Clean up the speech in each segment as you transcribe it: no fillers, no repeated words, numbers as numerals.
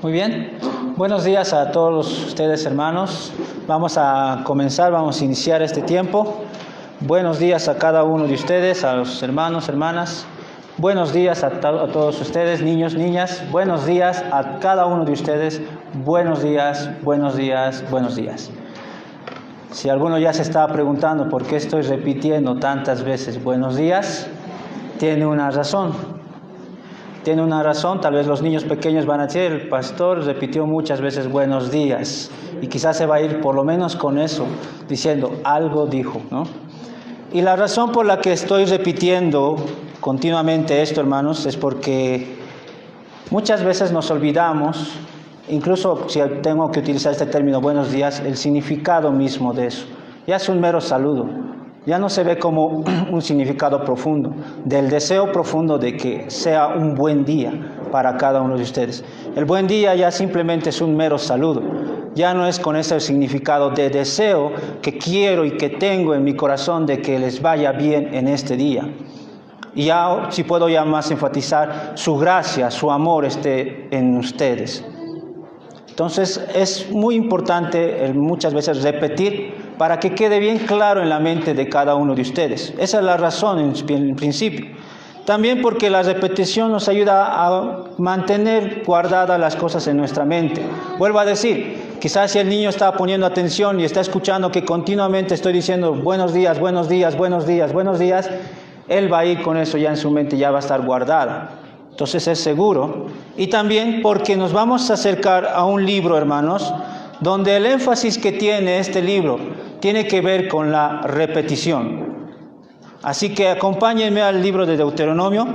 Muy bien. Buenos días a todos ustedes, hermanos. Vamos a comenzar, vamos a iniciar este tiempo. Buenos días a cada uno de ustedes, a los hermanos, hermanas. Buenos días a todos ustedes, niños, niñas. Buenos días a cada uno de ustedes. Buenos días, buenos días, buenos días. Si alguno ya se estaba preguntando por qué estoy repitiendo tantas veces buenos días, tiene una razón. Tiene una razón. Tal vez los niños pequeños van a decir, el pastor repitió muchas veces buenos días, y quizás se va a ir por lo menos con eso, diciendo algo dijo, ¿no? Y la razón por la que estoy repitiendo continuamente esto, hermanos, es porque muchas veces nos olvidamos, incluso si tengo que utilizar este término buenos días, el significado mismo de eso. Ya es un mero saludo, ya no se ve como un significado profundo, del deseo profundo de que sea un buen día para cada uno de ustedes. El buen día ya simplemente es un mero saludo, ya no es con ese significado de deseo que quiero y que tengo en mi corazón de que les vaya bien en este día. Y ya, si puedo ya más enfatizar, su gracia, su amor esté en ustedes. Entonces es muy importante muchas veces repetir para que quede bien claro en la mente de cada uno de ustedes. Esa es la razón en principio. También porque la repetición nos ayuda a mantener guardadas las cosas en nuestra mente. Vuelvo a decir, quizás si el niño está poniendo atención y está escuchando que continuamente estoy diciendo buenos días, buenos días, buenos días, buenos días, él va a ir con eso ya en su mente, ya va a estar guardada. Entonces es seguro. Y también porque nos vamos a acercar a un libro, hermanos, donde el énfasis que tiene este libro tiene que ver con la repetición. Así que acompáñenme al libro de Deuteronomio.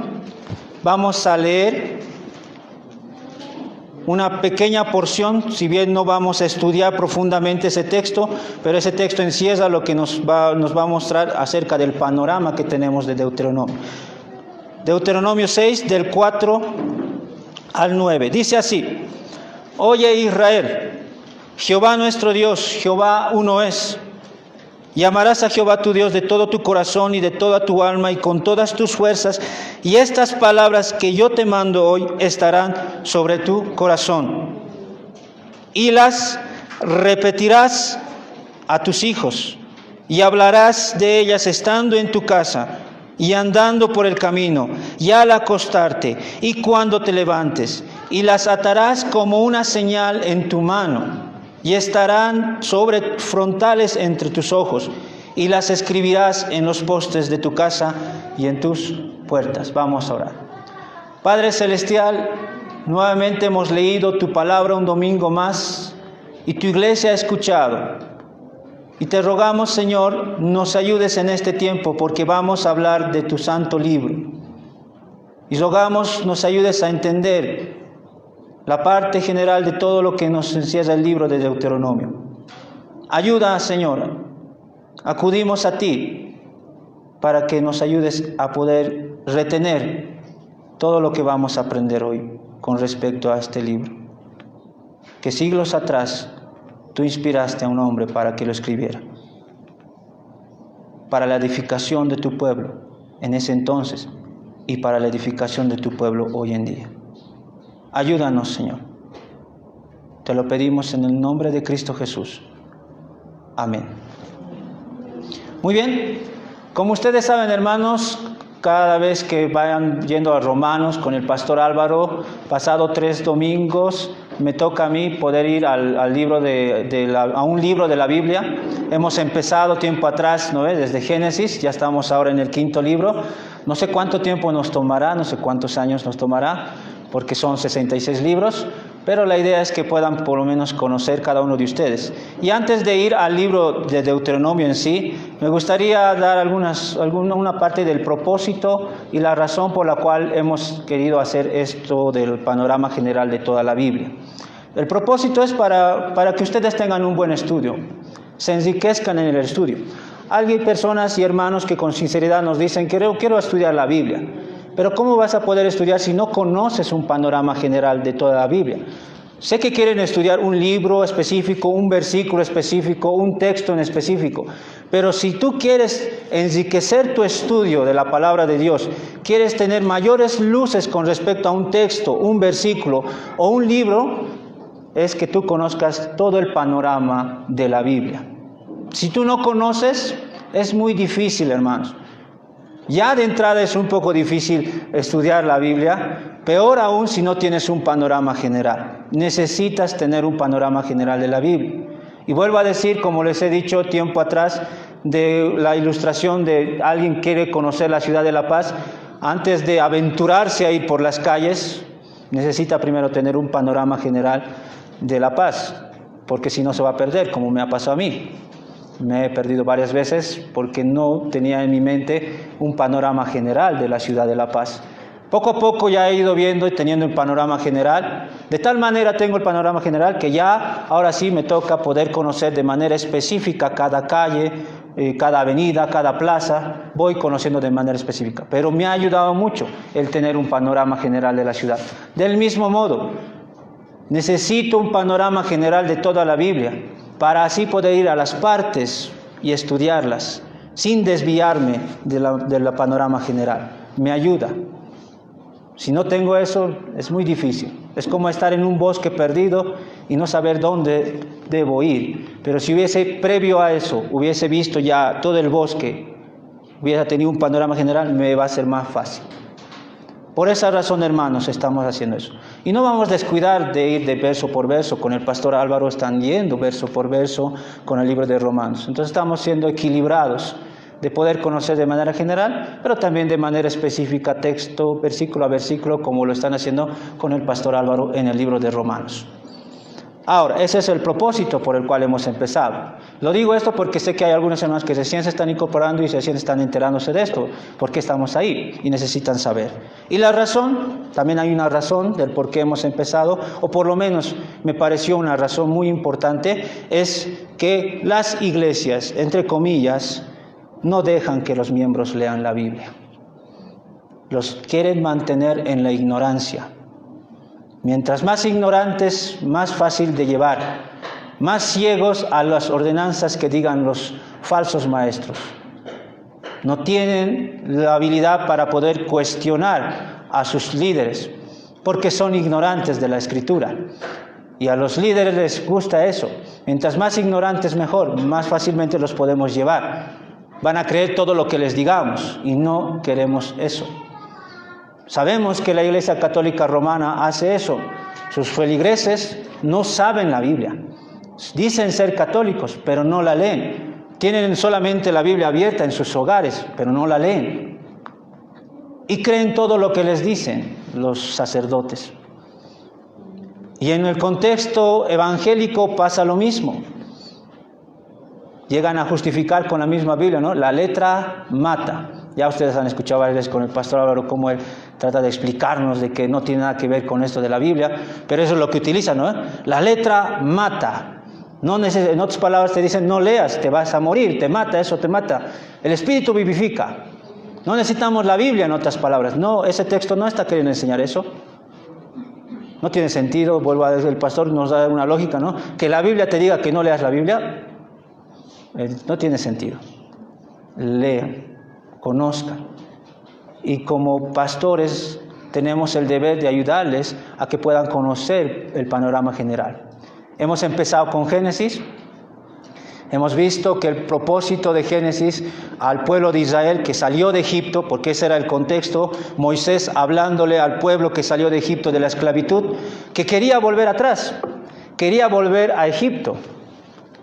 Vamos a leer una pequeña porción, si bien no vamos a estudiar profundamente ese texto, pero ese texto encierra lo que nos va a mostrar acerca del panorama que tenemos de Deuteronomio. Deuteronomio 6, del 4 al 9. Dice así: Oye Israel, Jehová nuestro Dios, Jehová uno es. Y amarás a Jehová tu Dios de todo tu corazón y de toda tu alma y con todas tus fuerzas. Y estas palabras que yo te mando hoy estarán sobre tu corazón. Y las repetirás a tus hijos. Y hablarás de ellas estando en tu casa y andando por el camino, y al acostarte, y cuando te levantes, y las atarás como una señal en tu mano, y estarán sobre frontales entre tus ojos, y las escribirás en los postes de tu casa y en tus puertas. Vamos a orar. Padre Celestial, nuevamente hemos leído tu palabra un domingo más, y tu iglesia ha escuchado. Y te rogamos, Señor, nos ayudes en este tiempo porque vamos a hablar de tu santo libro. Y rogamos nos ayudes a entender la parte general de todo lo que nos encierra el libro de Deuteronomio. Ayuda, Señor. Acudimos a ti para que nos ayudes a poder retener todo lo que vamos a aprender hoy con respecto a este libro. Que siglos atrás tú inspiraste a un hombre para que lo escribiera, para la edificación de tu pueblo en ese entonces y para la edificación de tu pueblo hoy en día. Ayúdanos, Señor. Te lo pedimos en el nombre de Cristo Jesús. Amén. Muy bien. Como ustedes saben, hermanos, cada vez que vayan yendo a Romanos con el pastor Álvaro, pasado 3 domingos, me toca a mí poder ir al libro a un libro de la Biblia. Hemos empezado tiempo atrás, ¿no? Desde Génesis, ya estamos ahora en el 5.º libro. No sé cuánto tiempo nos tomará, no sé cuántos años nos tomará, porque son 66 libros, pero la idea es que puedan por lo menos conocer cada uno de ustedes. Y antes de ir al libro de Deuteronomio en sí, me gustaría dar una parte del propósito y la razón por la cual hemos querido hacer esto del panorama general de toda la Biblia. El propósito es para que ustedes tengan un buen estudio, se enriquezcan en el estudio. Hay personas y hermanos que con sinceridad nos dicen, quiero estudiar la Biblia. Pero ¿cómo vas a poder estudiar si no conoces un panorama general de toda la Biblia? Sé que quieren estudiar un libro específico, un versículo específico, un texto en específico. Pero si tú quieres enriquecer tu estudio de la palabra de Dios, quieres tener mayores luces con respecto a un texto, un versículo o un libro, es que tú conozcas todo el panorama de la Biblia. Si tú no conoces, es muy difícil, hermanos. Ya de entrada es un poco difícil estudiar la Biblia, peor aún si no tienes un panorama general. Necesitas tener un panorama general de la Biblia. Y vuelvo a decir, como les he dicho tiempo atrás, de la ilustración de alguien que quiere conocer la ciudad de La Paz, antes de aventurarse a ir por las calles, necesita primero tener un panorama general de La Paz, porque si no se va a perder, como me ha pasado a mí. Me he perdido varias veces porque no tenía en mi mente un panorama general de la ciudad de La Paz. Poco a poco ya he ido viendo y teniendo un panorama general. De tal manera tengo el panorama general que ya ahora sí me toca poder conocer de manera específica cada calle, cada avenida, cada plaza. Voy conociendo de manera específica. Pero me ha ayudado mucho el tener un panorama general de la ciudad. Del mismo modo, necesito un panorama general de toda la Biblia, para así poder ir a las partes y estudiarlas, sin desviarme del panorama general. Me ayuda. Si no tengo eso, es muy difícil. Es como estar en un bosque perdido y no saber dónde debo ir. Pero si previo a eso, hubiese visto ya todo el bosque, hubiera tenido un panorama general, me va a ser más fácil. Por esa razón, hermanos, estamos haciendo eso. Y no vamos a descuidar de ir de verso por verso. Con el pastor Álvaro están yendo verso por verso con el libro de Romanos. Entonces estamos siendo equilibrados de poder conocer de manera general, pero también de manera específica, texto, versículo a versículo, como lo están haciendo con el pastor Álvaro en el libro de Romanos. Ahora, ese es el propósito por el cual hemos empezado. Lo digo esto porque sé que hay algunos hermanos que recién se están incorporando y recién están enterándose de esto, porque estamos ahí y necesitan saber. Y la razón, también hay una razón del por qué hemos empezado, o por lo menos me pareció una razón muy importante, es que las iglesias, entre comillas, no dejan que los miembros lean la Biblia. Los quieren mantener en la ignorancia. Mientras más ignorantes, más fácil de llevar, más ciegos a las ordenanzas que digan los falsos maestros. No tienen la habilidad para poder cuestionar a sus líderes, porque son ignorantes de la Escritura. Y a los líderes les gusta eso. Mientras más ignorantes, mejor, más fácilmente los podemos llevar. Van a creer todo lo que les digamos, y no queremos eso. Sabemos que la Iglesia Católica Romana hace eso. Sus feligreses no saben la Biblia. Dicen ser católicos, pero no la leen. Tienen solamente la Biblia abierta en sus hogares, pero no la leen. Y creen todo lo que les dicen los sacerdotes. Y en el contexto evangélico pasa lo mismo. Llegan a justificar con la misma Biblia, ¿no? La letra mata. Ya ustedes han escuchado varias veces con el pastor Álvaro cómo él trata de explicarnos de que no tiene nada que ver con esto de la Biblia, pero eso es lo que utiliza, ¿no? La letra mata. En otras palabras te dicen, no leas, te vas a morir, te mata, eso te mata. El Espíritu vivifica. No necesitamos la Biblia, en otras palabras. No, ese texto no está queriendo enseñar eso. No tiene sentido, vuelvo a decir, el pastor nos da una lógica, ¿no? Que la Biblia te diga que no leas la Biblia, no tiene sentido. Lean, conozcan. Y como pastores tenemos el deber de ayudarles a que puedan conocer el panorama general. Hemos empezado con Génesis. Hemos visto que el propósito de Génesis al pueblo de Israel que salió de Egipto, porque ese era el contexto, Moisés hablándole al pueblo que salió de Egipto de la esclavitud, que quería volver atrás, quería volver a Egipto.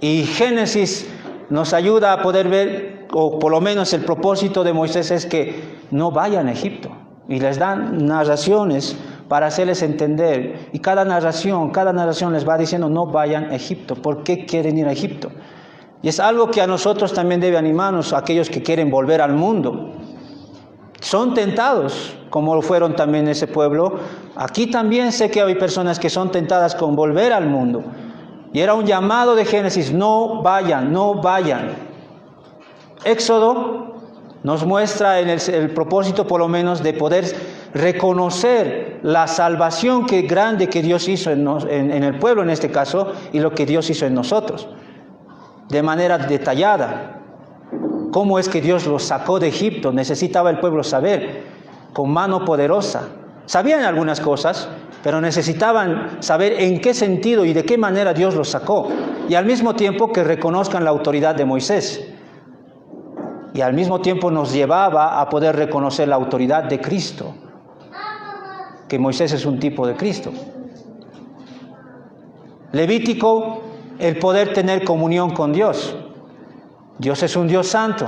Y Génesis nos ayuda a poder ver, o por lo menos el propósito de Moisés es que no vayan a Egipto. Y les dan narraciones para hacerles entender. Y cada narración les va diciendo no vayan a Egipto. ¿Por qué quieren ir a Egipto? Y es algo que a nosotros también debe animarnos, a aquellos que quieren volver al mundo. Son tentados, como lo fueron también ese pueblo. Aquí también sé que hay personas que son tentadas con volver al mundo. Y era un llamado de Génesis, no vayan, no vayan. Éxodo nos muestra en el propósito por lo menos de poder reconocer la salvación grande que Dios hizo en el pueblo en este caso y lo que Dios hizo en nosotros. De manera detallada. ¿Cómo es que Dios los sacó de Egipto? Necesitaba el pueblo saber, con mano poderosa. Sabían algunas cosas, pero necesitaban saber en qué sentido y de qué manera Dios los sacó, y al mismo tiempo que reconozcan la autoridad de Moisés. Y al mismo tiempo nos llevaba a poder reconocer la autoridad de Cristo, que Moisés es un tipo de Cristo. Levítico, el poder tener comunión con Dios. Dios es un Dios santo.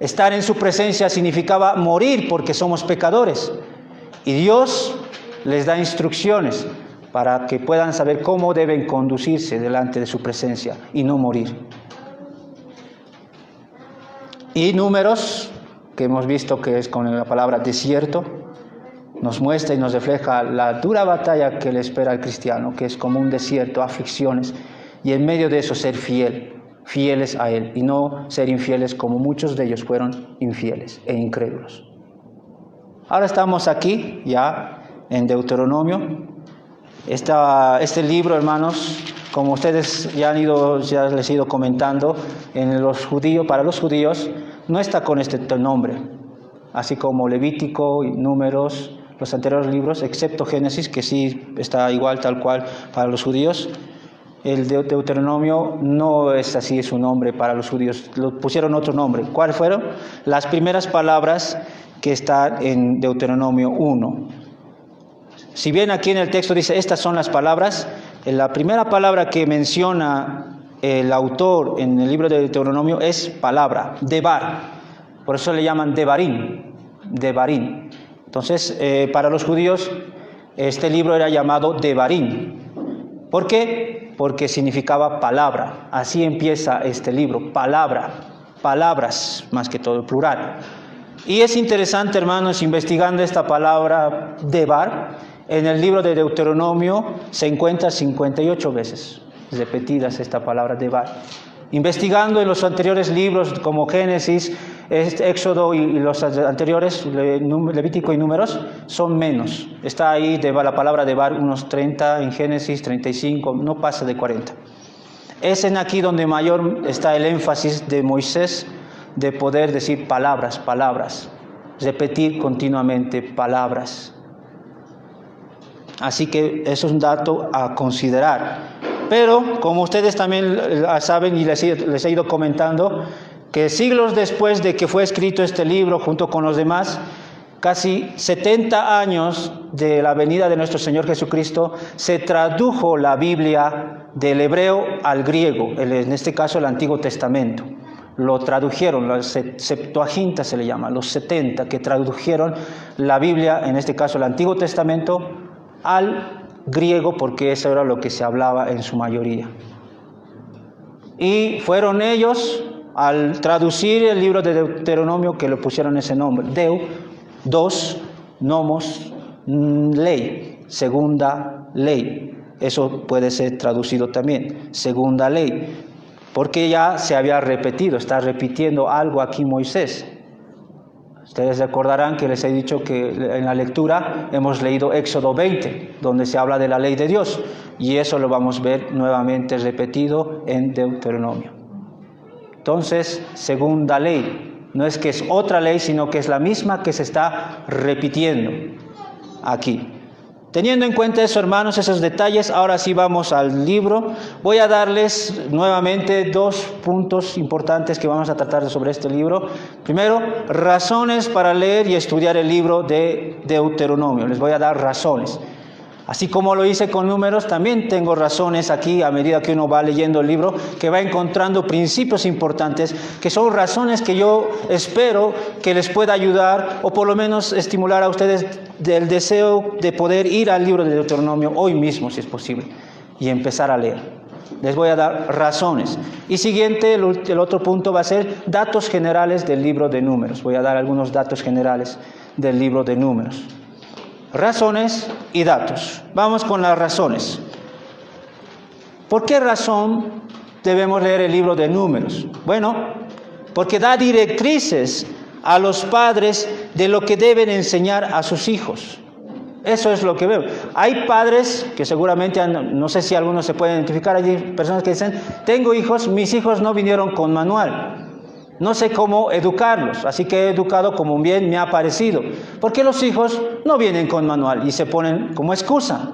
Estar en su presencia significaba morir porque somos pecadores. Y Dios les da instrucciones para que puedan saber cómo deben conducirse delante de su presencia y no morir. Y Números, que hemos visto que es con la palabra desierto, nos muestra y nos refleja la dura batalla que le espera al cristiano, que es como un desierto, aflicciones, y en medio de eso ser fieles a Él, y no ser infieles como muchos de ellos fueron infieles e incrédulos. Ahora estamos aquí ya en Deuteronomio. Este libro, hermanos, como ustedes ya les he ido comentando, para los judíos no está con este nombre, así como Levítico y Números, los anteriores libros, excepto Génesis, que sí está igual, tal cual para los judíos. El Deuteronomio no es así su nombre para los judíos, lo pusieron otro nombre. ¿Cuáles fueron? Las primeras palabras que están en Deuteronomio 1. Si bien aquí en el texto dice, estas son las palabras, la primera palabra que menciona el autor en el libro de Deuteronomio es palabra, debar. Por eso le llaman devarim. Entonces, para los judíos, este libro era llamado devarim. ¿Por qué? Porque significaba palabra. Así empieza este libro, palabras, más que todo, plural. Y es interesante, hermanos, investigando esta palabra debar, en el libro de Deuteronomio se encuentra 58 veces repetidas esta palabra debar. Investigando en los anteriores libros como Génesis, Éxodo y los anteriores, Levítico y Números, son menos. Está ahí la palabra debar unos 30, en Génesis 35, no pasa de 40. Es en aquí donde mayor está el énfasis de Moisés de poder decir palabras, repetir continuamente palabras. Así que eso es un dato a considerar. Pero, como ustedes también saben y les he ido comentando, que siglos después de que fue escrito este libro junto con los demás, casi 70 años de la venida de nuestro Señor Jesucristo, se tradujo la Biblia del hebreo al griego, en este caso el Antiguo Testamento. Lo tradujeron, la Septuaginta se le llama, los 70 que tradujeron la Biblia, en este caso el Antiguo Testamento, al griego, porque eso era lo que se hablaba en su mayoría. Y fueron ellos, al traducir el libro de Deuteronomio, que le pusieron ese nombre, Dos, nomos, ley, segunda ley. Eso puede ser traducido también, segunda ley, porque ya se había repetido, está repitiendo algo aquí Moisés. Ustedes recordarán que les he dicho que en la lectura hemos leído Éxodo 20, donde se habla de la ley de Dios, y eso lo vamos a ver nuevamente repetido en Deuteronomio. Entonces, segunda ley, no es que es otra ley, sino que es la misma que se está repitiendo aquí. Teniendo en cuenta eso, hermanos, esos detalles, ahora sí vamos al libro. Voy a darles nuevamente 2 puntos importantes que vamos a tratar sobre este libro. Primero, razones para leer y estudiar el libro de Deuteronomio. Les voy a dar razones. Así como lo hice con Números, también tengo razones aquí a medida que uno va leyendo el libro, que va encontrando principios importantes, que son razones que yo espero que les pueda ayudar o por lo menos estimular a ustedes del deseo de poder ir al libro de Deuteronomio hoy mismo, si es posible, y empezar a leer. Les voy a dar razones. Y siguiente, el otro punto va a ser datos generales del libro de Números. Voy a dar algunos datos generales del libro de Números. Razones y datos. Vamos con las razones. ¿Por qué razón debemos leer el libro de Números? Bueno, porque da directrices a los padres de lo que deben enseñar a sus hijos. Eso es lo que veo. Hay padres que seguramente, no sé si algunos se pueden identificar, hay personas que dicen, tengo hijos, mis hijos no vinieron con manual. No sé cómo educarlos, así que he educado como bien me ha parecido. Porque los hijos no vienen con manual y se ponen como excusa.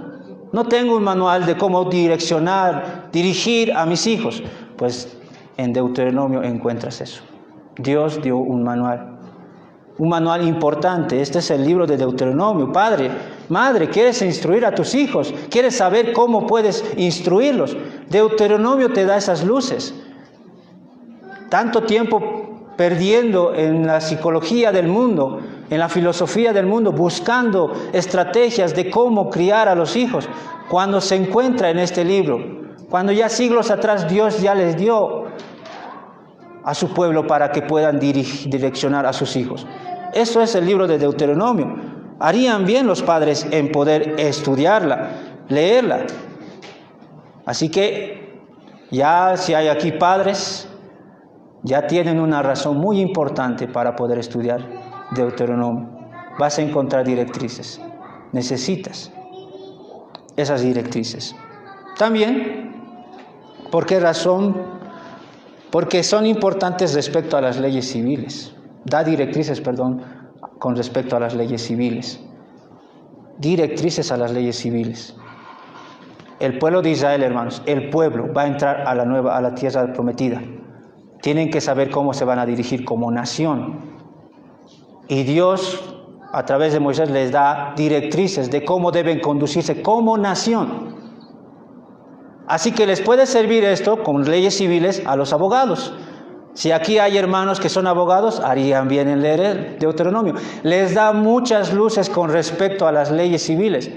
No tengo un manual de cómo dirigir a mis hijos. Pues en Deuteronomio encuentras eso. Dios dio un manual importante. Este es el libro de Deuteronomio. Padre, madre, ¿quieres instruir a tus hijos? ¿Quieres saber cómo puedes instruirlos? Deuteronomio te da esas luces. Tanto tiempo perdiendo en la psicología del mundo, en la filosofía del mundo, buscando estrategias de cómo criar a los hijos, cuando se encuentra en este libro, cuando ya siglos atrás Dios ya les dio a su pueblo para que puedan direccionar a sus hijos. Eso es el libro de Deuteronomio. Harían bien los padres en poder estudiarla, leerla. Así que ya si hay aquí padres, ya tienen una razón muy importante para poder estudiar Deuteronomio. Vas a encontrar directrices. Necesitas esas directrices. También, ¿por qué razón? Porque son importantes respecto a las leyes civiles. Da directrices, con respecto a las leyes civiles. Directrices a las leyes civiles. El pueblo de Israel, hermanos, el pueblo va a entrar a la tierra prometida. Tienen que saber cómo se van a dirigir como nación. Y Dios, a través de Moisés, les da directrices de cómo deben conducirse como nación. Así que les puede servir esto con leyes civiles a los abogados. Si aquí hay hermanos que son abogados, harían bien en leer el Deuteronomio. Les da muchas luces con respecto a las leyes civiles.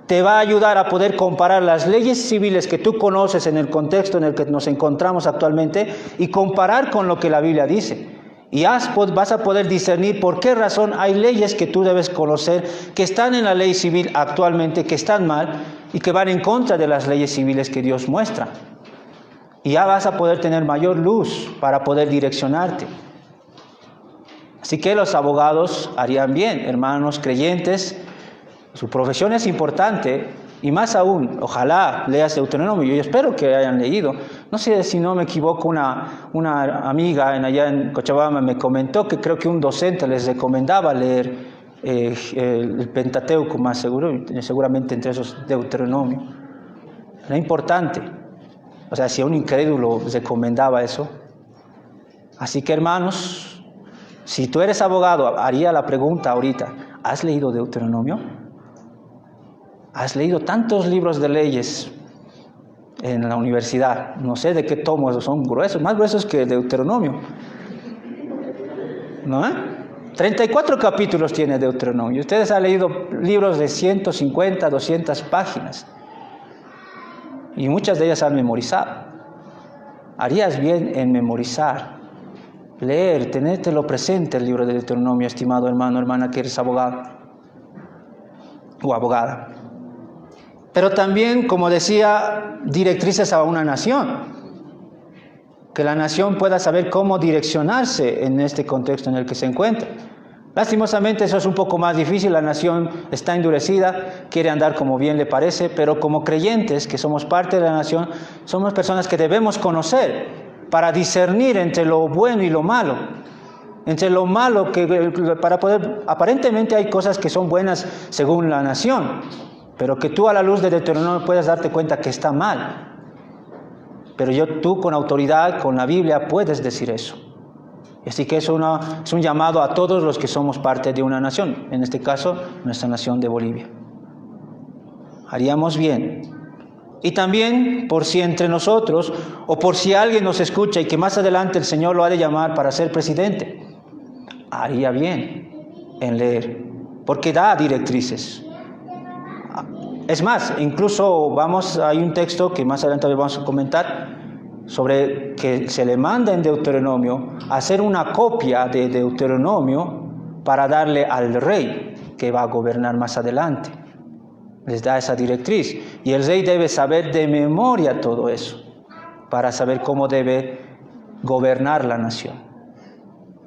Te va a ayudar a poder comparar las leyes civiles que tú conoces en el contexto en el que nos encontramos actualmente y comparar con lo que la Biblia dice. Y vas a poder discernir por qué razón hay leyes que tú debes conocer que están en la ley civil actualmente, que están mal y que van en contra de las leyes civiles que Dios muestra. Y ya vas a poder tener mayor luz para poder direccionarte. Así que los abogados harían bien, hermanos creyentes. Su profesión es importante y más aún, ojalá leas Deuteronomio. Yo espero que hayan leído. No sé si no me equivoco, una amiga allá en Cochabamba me comentó que creo que un docente les recomendaba leer el Pentateuco, más seguramente entre esos Deuteronomio. Era importante. O sea, si a un incrédulo recomendaba eso. Así que, hermanos, si tú eres abogado, haría la pregunta ahorita: ¿has leído Deuteronomio? ¿Has leído tantos libros de leyes en la universidad? No sé de qué tomos, son gruesos, más gruesos que Deuteronomio. ¿No? 34 capítulos tiene Deuteronomio. Ustedes han leído libros de 150, 200 páginas. Y muchas de ellas han memorizado. Harías bien en memorizar, leer, tenértelo presente el libro de Deuteronomio, estimado hermano, hermana, que eres abogado o abogada. Pero también, como decía, directrices a una nación. Que la nación pueda saber cómo direccionarse en este contexto en el que se encuentra. Lastimosamente eso es un poco más difícil. La nación está endurecida, quiere andar como bien le parece, pero como creyentes que somos parte de la nación, somos personas que debemos conocer para discernir entre lo bueno y lo malo. Entre lo malo, aparentemente hay cosas que son buenas según la nación, pero que tú a la luz de Deuteronomio puedes darte cuenta que está mal. Pero tú con autoridad, con la Biblia, puedes decir eso. Así que es un llamado a todos los que somos parte de una nación, en este caso, nuestra nación de Bolivia. Haríamos bien. Y también, por si entre nosotros, o por si alguien nos escucha y que más adelante el Señor lo ha de llamar para ser presidente, haría bien en leer, porque da directrices. Es más, incluso hay un texto que más adelante vamos a comentar, sobre que se le manda en Deuteronomio hacer una copia de Deuteronomio para darle al rey que va a gobernar más adelante. Les da esa directriz. Y el rey debe saber de memoria todo eso para saber cómo debe gobernar la nación.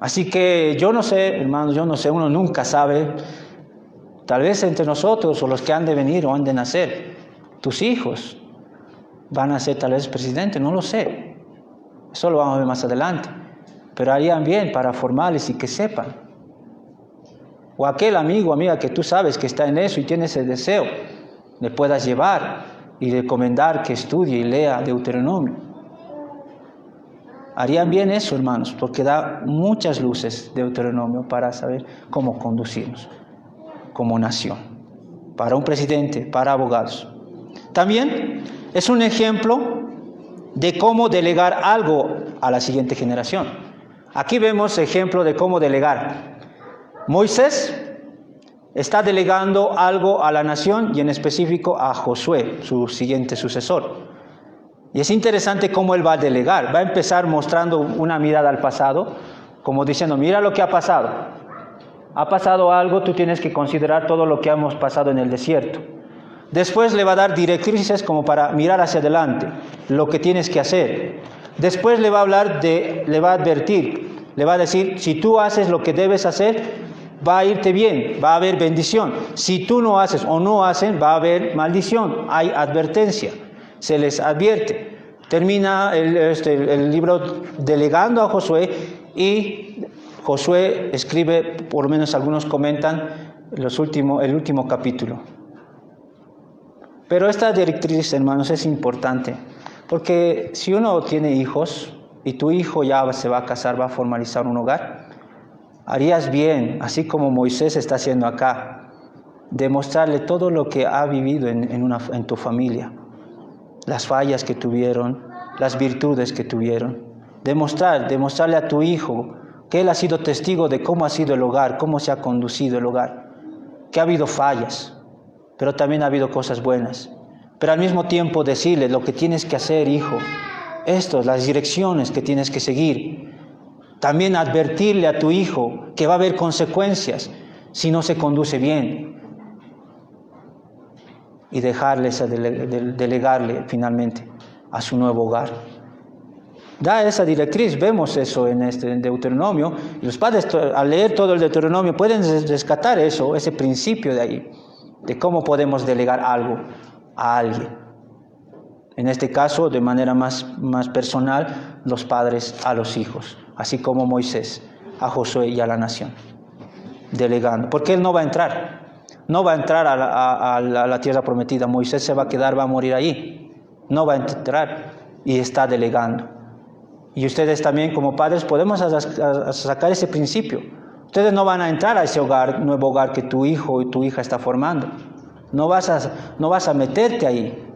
Así que yo no sé, hermanos, uno nunca sabe. Tal vez entre nosotros o los que han de venir o han de nacer, tus hijos van a ser tal vez presidentes, no lo sé. Eso lo vamos a ver más adelante. Pero harían bien para formarles y que sepan. O aquel amigo o amiga que tú sabes que está en eso y tiene ese deseo le puedas llevar y recomendar que estudie y lea Deuteronomio. Harían bien eso, hermanos, porque da muchas luces Deuteronomio para saber cómo conducirnos como nación, para un presidente, para abogados. También es un ejemplo de cómo delegar algo a la siguiente generación. Aquí vemos ejemplo de cómo delegar. Moisés está delegando algo a la nación y en específico a Josué, su siguiente sucesor. Y es interesante cómo él va a delegar. Va a empezar mostrando una mirada al pasado, como diciendo, mira lo que ha pasado. Ha pasado algo, tú tienes que considerar todo lo que hemos pasado en el desierto. Después le va a dar directrices como para mirar hacia adelante, lo que tienes que hacer. Después le va a hablar le va a advertir, le va a decir, si tú haces lo que debes hacer, va a irte bien, va a haber bendición. Si tú no haces o no hacen, va a haber maldición, hay advertencia, se les advierte. Termina el libro delegando a Josué y Josué escribe, por lo menos algunos comentan, el último capítulo. Pero esta directriz, hermanos, es importante, porque si uno tiene hijos y tu hijo ya se va a casar, va a formalizar un hogar, harías bien, así como Moisés está haciendo acá, demostrarle todo lo que ha vivido en tu familia, las fallas que tuvieron, las virtudes que tuvieron. Demostrarle a tu hijo que él ha sido testigo de cómo ha sido el hogar, cómo se ha conducido el hogar, que ha habido fallas, pero también ha habido cosas buenas. Pero al mismo tiempo decirle lo que tienes que hacer, hijo, las direcciones que tienes que seguir. También advertirle a tu hijo que va a haber consecuencias si no se conduce bien. Y delegarle finalmente a su nuevo hogar. Da esa directriz, vemos eso en Deuteronomio. Y los padres, al leer todo el Deuteronomio, pueden rescatar ese principio de ahí, de cómo podemos delegar algo a alguien. En este caso, de manera más personal, los padres a los hijos, así como Moisés a Josué y a la nación, delegando. Porque él no va a entrar a la tierra prometida. Moisés se va a quedar, va a morir allí. No va a entrar y está delegando. Y ustedes también como padres podemos sacar ese principio. Ustedes no van a entrar a ese nuevo hogar que tu hijo y tu hija está formando. No vas a meterte ahí.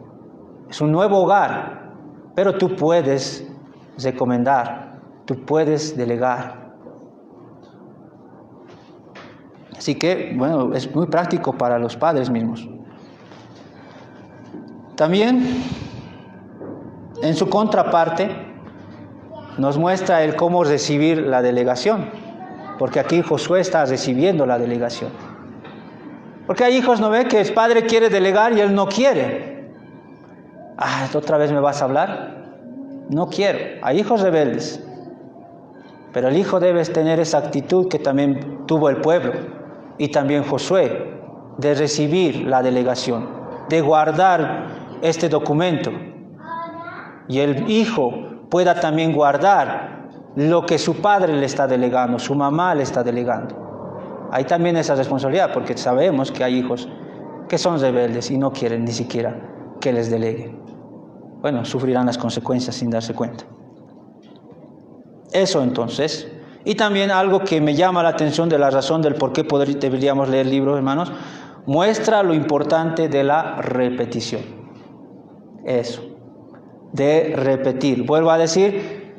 Es un nuevo hogar, pero tú puedes recomendar, tú puedes delegar. Así que, bueno, es muy práctico para los padres mismos. También, en su contraparte, nos muestra el cómo recibir la delegación, porque aquí Josué está recibiendo la delegación. Porque hay hijos, ¿no ve?, que el padre quiere delegar y él no quiere. ¿Otra vez me vas a hablar? No quiero. Hay hijos rebeldes. Pero el hijo debe tener esa actitud que también tuvo el pueblo y también Josué, de recibir la delegación, de guardar este documento. Y el hijo pueda también guardar lo que su padre le está delegando, su mamá le está delegando. Hay también esa responsabilidad, porque sabemos que hay hijos que son rebeldes y no quieren ni siquiera que les deleguen. Bueno, sufrirán las consecuencias sin darse cuenta. Eso entonces. Y también algo que me llama la atención de la razón del por qué deberíamos leer libros, hermanos, muestra lo importante de la repetición. Eso, de repetir. Vuelvo a decir,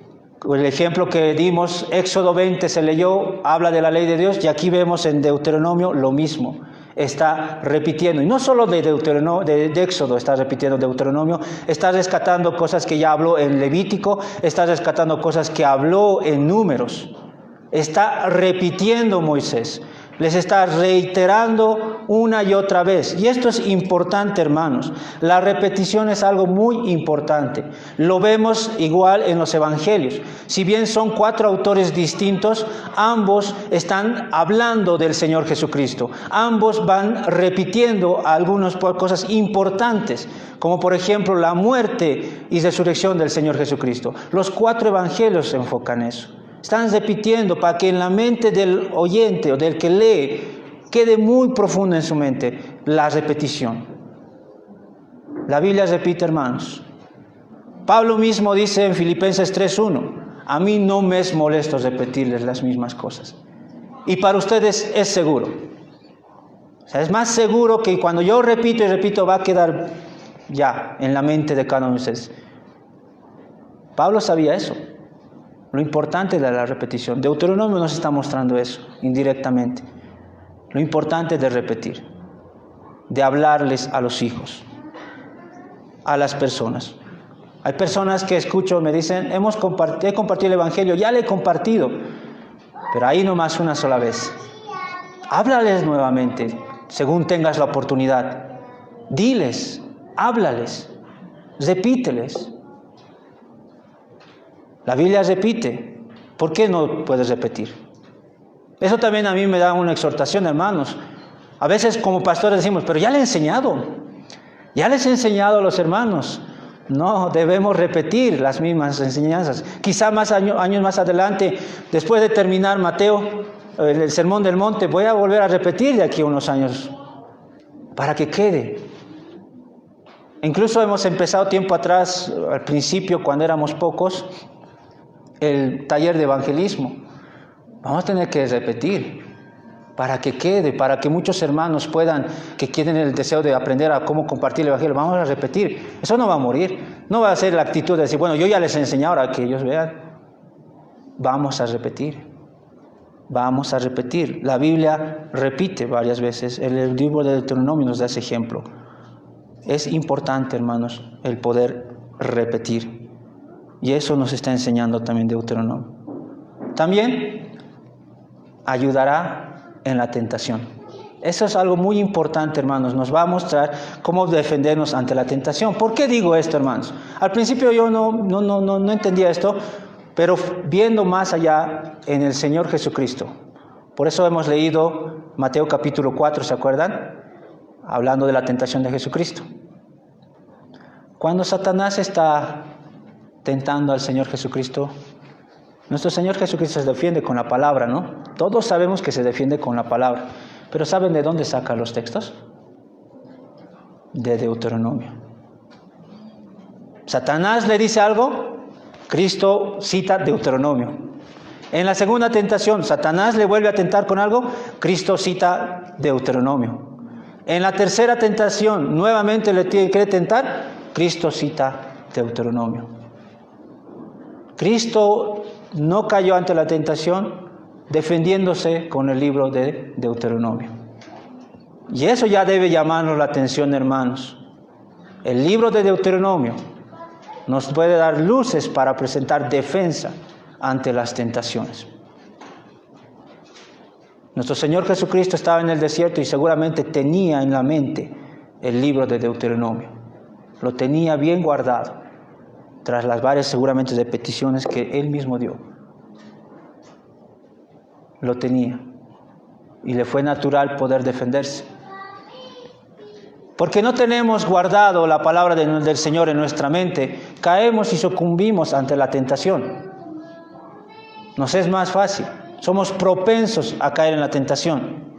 el ejemplo que dimos, Éxodo 20 se leyó, habla de la ley de Dios, y aquí vemos en Deuteronomio lo mismo. Está repitiendo, y no solo de Éxodo está repitiendo Deuteronomio, está rescatando cosas que ya habló en Levítico, está rescatando cosas que habló en Números, está repitiendo Moisés, les está reiterando una y otra vez. Y esto es importante, hermanos. La repetición es algo muy importante. Lo vemos igual en los evangelios. Si bien son 4 autores distintos, ambos están hablando del Señor Jesucristo. Ambos van repitiendo algunas cosas importantes, como por ejemplo la muerte y resurrección del Señor Jesucristo. Los 4 evangelios se enfocan en eso. Están repitiendo para que en la mente del oyente o del que lee quede muy profundo en su mente la repetición. La Biblia repite, hermanos. Pablo mismo dice en Filipenses 3:1, a mí no me es molesto repetirles las mismas cosas. Y para ustedes es seguro. O sea, es más seguro que cuando yo repito y repito va a quedar ya en la mente de cada uno de ustedes. Pablo sabía eso. Lo importante de la repetición. Deuteronomio nos está mostrando eso indirectamente. Lo importante de repetir, de hablarles a los hijos, a las personas. Hay personas que escucho, me dicen, he compartido el Evangelio, ya le he compartido, pero ahí nomás una sola vez. Háblales nuevamente, según tengas la oportunidad. Diles, háblales, repíteles. La Biblia repite. ¿Por qué no puedes repetir? Eso también a mí me da una exhortación, hermanos. A veces como pastores decimos, pero ya le he enseñado. Ya les he enseñado a los hermanos. No, debemos repetir las mismas enseñanzas. Quizá años más adelante, después de terminar Mateo, el Sermón del Monte, voy a volver a repetir de aquí a unos años, para que quede. Incluso hemos empezado tiempo atrás, al principio, cuando éramos pocos, el taller de evangelismo. Vamos a tener que repetir para que quede, para que muchos hermanos puedan, que tienen el deseo de aprender a cómo compartir el evangelio, vamos a repetir. Eso no va a morir. No va a ser la actitud de decir, bueno, yo ya les he enseñado ahora que ellos vean. Vamos a repetir. Vamos a repetir. La Biblia repite varias veces. El libro de Deuteronomio nos da ese ejemplo. Es importante, hermanos, el poder repetir. Y eso nos está enseñando también Deuteronomio. También ayudará en la tentación. Eso es algo muy importante, hermanos. Nos va a mostrar cómo defendernos ante la tentación. ¿Por qué digo esto, hermanos? Al principio yo no entendía esto, pero viendo más allá en el Señor Jesucristo. Por eso hemos leído Mateo capítulo 4, ¿se acuerdan? Hablando de la tentación de Jesucristo. Cuando Satanás está tentando al Señor Jesucristo, nuestro Señor Jesucristo se defiende con la palabra, ¿no? Todos sabemos que se defiende con la palabra. Pero ¿saben de dónde saca los textos? De Deuteronomio. Satanás le dice algo, Cristo cita Deuteronomio. En la segunda tentación, Satanás le vuelve a tentar con algo, Cristo cita Deuteronomio. En la tercera tentación, nuevamente le quiere tentar, Cristo cita Deuteronomio. Cristo no cayó ante la tentación defendiéndose con el libro de Deuteronomio. Y eso ya debe llamarnos la atención, hermanos. El libro de Deuteronomio nos puede dar luces para presentar defensa ante las tentaciones. Nuestro Señor Jesucristo estaba en el desierto y seguramente tenía en la mente el libro de Deuteronomio. Lo tenía bien guardado, tras las varias seguramente de peticiones que Él mismo dio. Lo tenía y le fue natural poder defenderse. Porque no tenemos guardado la palabra del Señor en nuestra mente, caemos y sucumbimos ante la tentación. Nos es más fácil, somos propensos a caer en la tentación.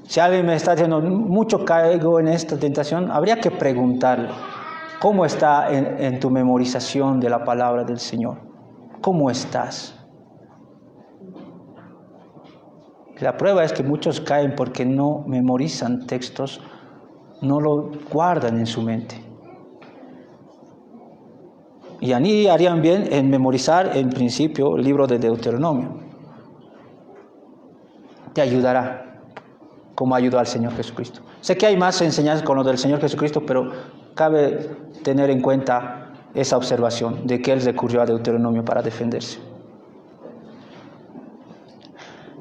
Si alguien me está diciendo, mucho caigo en esta tentación, habría que preguntarle, ¿cómo está en tu memorización de la palabra del Señor? ¿Cómo estás? La prueba es que muchos caen porque no memorizan textos, no lo guardan en su mente. Y ahí harían bien en memorizar en principio el libro de Deuteronomio. Te ayudará, como ayudó al Señor Jesucristo. Sé que hay más enseñanzas con lo del Señor Jesucristo, pero cabe tener en cuenta esa observación de que Él recurrió a Deuteronomio para defenderse.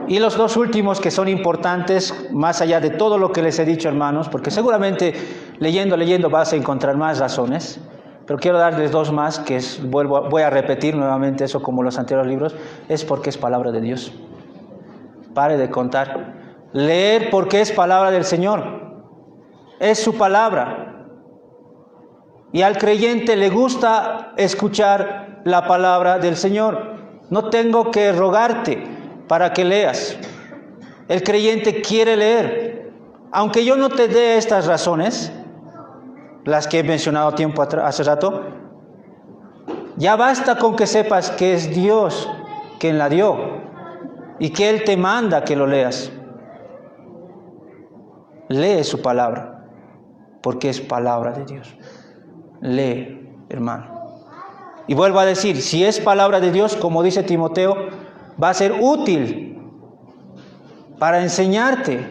Y los dos últimos que son importantes, más allá de todo lo que les he dicho, hermanos, porque seguramente leyendo vas a encontrar más razones, pero quiero darles dos más, que voy a repetir nuevamente eso como los anteriores libros, es porque es palabra de Dios. Pare de contar. Leer porque es palabra del Señor. Es su palabra. Y al creyente le gusta escuchar la palabra del Señor. No tengo que rogarte para que leas. El creyente quiere leer. Aunque yo no te dé estas razones, las que he mencionado hace rato. Ya basta con que sepas que es Dios quien la dio y que Él te manda que lo leas. Lee su palabra, porque es palabra de Dios. Lee, hermano. Y vuelvo a decir, si es palabra de Dios, como dice Timoteo, va a ser útil para enseñarte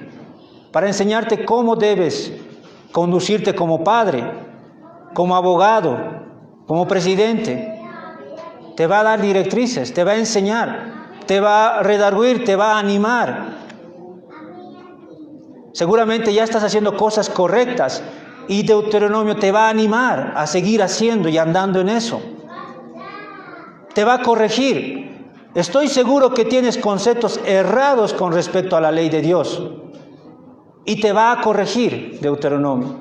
cómo debes conducirte como padre, como abogado, como presidente. Te va a dar directrices, te va a enseñar, te va a redarguir, te va a animar. Seguramente ya estás haciendo cosas correctas y Deuteronomio te va a animar a seguir haciendo y andando en eso. Te va a corregir. Estoy seguro que tienes conceptos errados con respecto a la ley de Dios y te va a corregir, Deuteronomio.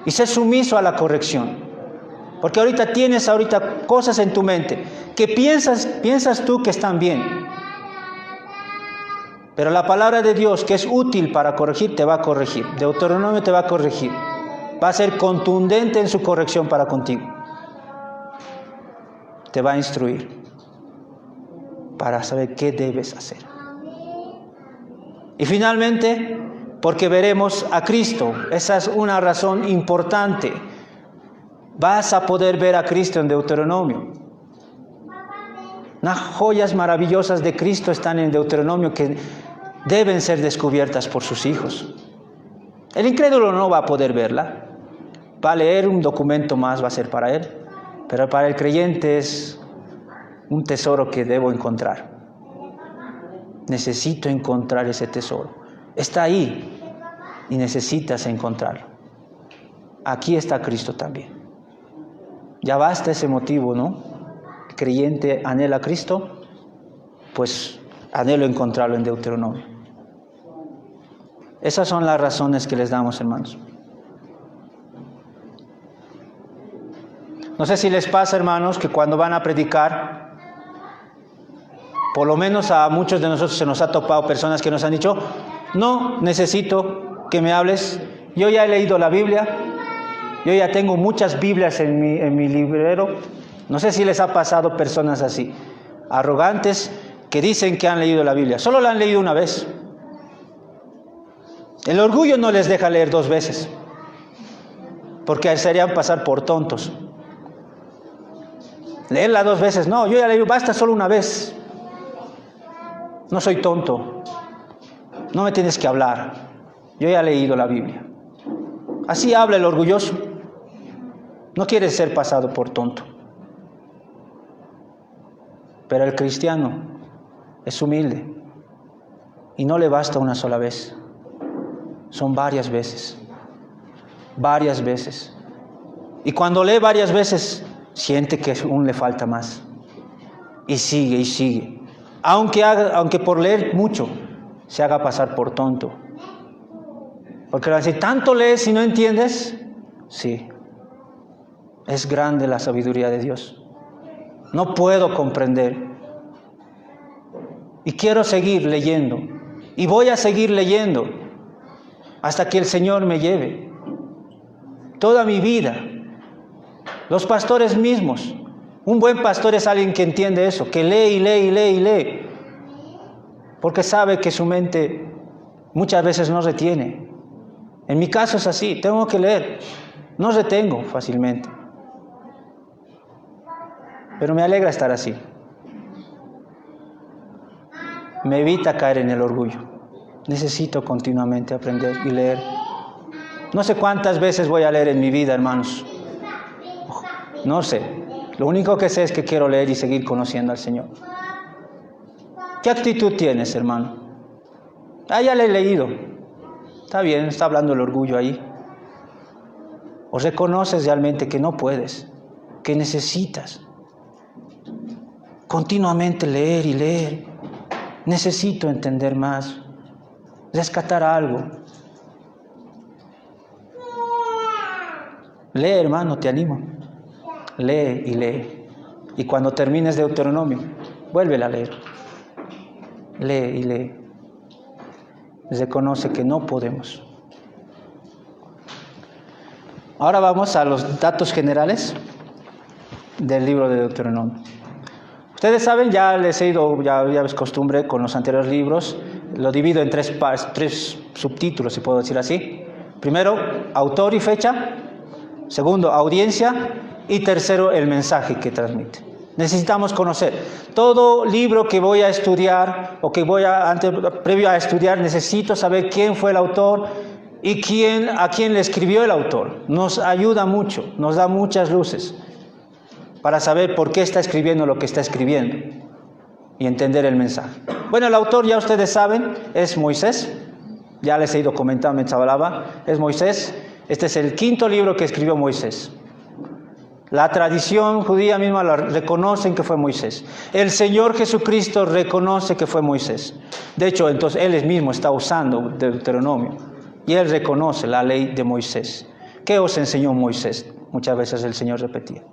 Y sé sumiso a la corrección. Porque tienes cosas en tu mente que piensas tú que están bien. Pero la palabra de Dios, que es útil para corregir, te va a corregir. Deuteronomio te va a corregir. Va a ser contundente en su corrección para contigo. Te va a instruir para saber qué debes hacer. Y finalmente, porque veremos a Cristo. Esa es una razón importante. Vas a poder ver a Cristo en Deuteronomio. Unas joyas maravillosas de Cristo están en Deuteronomio que deben ser descubiertas por sus hijos. El incrédulo no va a poder verla. Va a leer un documento más, va a ser para él. Pero para el creyente es un tesoro que debo encontrar. Necesito encontrar ese tesoro. Está ahí y necesitas encontrarlo. Aquí está Cristo también. Ya basta ese motivo, ¿no? El creyente anhela a Cristo, pues anhelo encontrarlo en Deuteronomio. Esas son las razones que les damos, hermanos. No sé si les pasa, hermanos, que cuando van a predicar, por lo menos a muchos de nosotros se nos ha topado personas que nos han dicho, no necesito que me hables, yo ya he leído la Biblia, yo ya tengo muchas Biblias en mi librero. No sé si les ha pasado personas así, arrogantes, que dicen que han leído la Biblia. Solo la han leído una vez. El orgullo no les deja leer 2 veces, porque serían pasar por tontos. Leerla 2 veces, no, yo ya leí, basta solo una vez. No soy tonto, no me tienes que hablar, yo ya he leído la Biblia. Así habla el orgulloso. No quiere ser pasado por tonto. Pero el cristiano es humilde y no le basta una sola vez. Son varias veces. Varias veces. Y cuando lee varias veces, siente que aún le falta más. Y sigue y sigue. Aunque por leer mucho se haga pasar por tonto. Porque le va a decir, ¿tanto lees y no entiendes? Sí. Es grande la sabiduría de Dios. No puedo comprender. Y quiero seguir leyendo. Y voy a seguir leyendo hasta que el Señor me lleve. Toda mi vida. Los pastores mismos. Un buen pastor es alguien que entiende eso, que lee y lee y lee y lee. Porque sabe que su mente muchas veces no retiene. En mi caso es así, tengo que leer. No retengo fácilmente. Pero me alegra estar así. Me evita caer en el orgullo. Necesito continuamente aprender y leer. No sé cuántas veces voy a leer en mi vida, hermanos. No sé. Lo único que sé es que quiero leer y seguir conociendo al Señor. ¿Qué actitud tienes, hermano? Ya le he leído. Está bien, está hablando el orgullo ahí. ¿O reconoces realmente que no puedes, que necesitas continuamente leer y leer? Necesito entender más, rescatar algo. Lee, hermano, te animo. Lee y lee. Y cuando termines Deuteronomio, vuélvela a leer. Lee y lee. Reconoce que no podemos. Ahora vamos a los datos generales del libro de Deuteronomio. Ustedes saben, ya les he ido, ya es costumbre con los anteriores libros, lo divido en tres subtítulos, si puedo decir así. Primero, autor y fecha. Segundo, audiencia. Y tercero, el mensaje que transmite. Necesitamos conocer. Todo libro que voy a estudiar o que previo a estudiar, necesito saber quién fue el autor y a quién le escribió el autor. Nos ayuda mucho, nos da muchas luces para saber por qué está escribiendo lo que está escribiendo y entender el mensaje. Bueno, el autor, ya ustedes saben, es Moisés. Ya les he ido comentando mientras hablaba. Es Moisés. Este es el 5.º libro que escribió Moisés. La tradición judía misma la reconocen que fue Moisés. El Señor Jesucristo reconoce que fue Moisés. De hecho, entonces Él mismo está usando Deuteronomio. Y Él reconoce la ley de Moisés. ¿Qué os enseñó Moisés? Muchas veces el Señor repetía.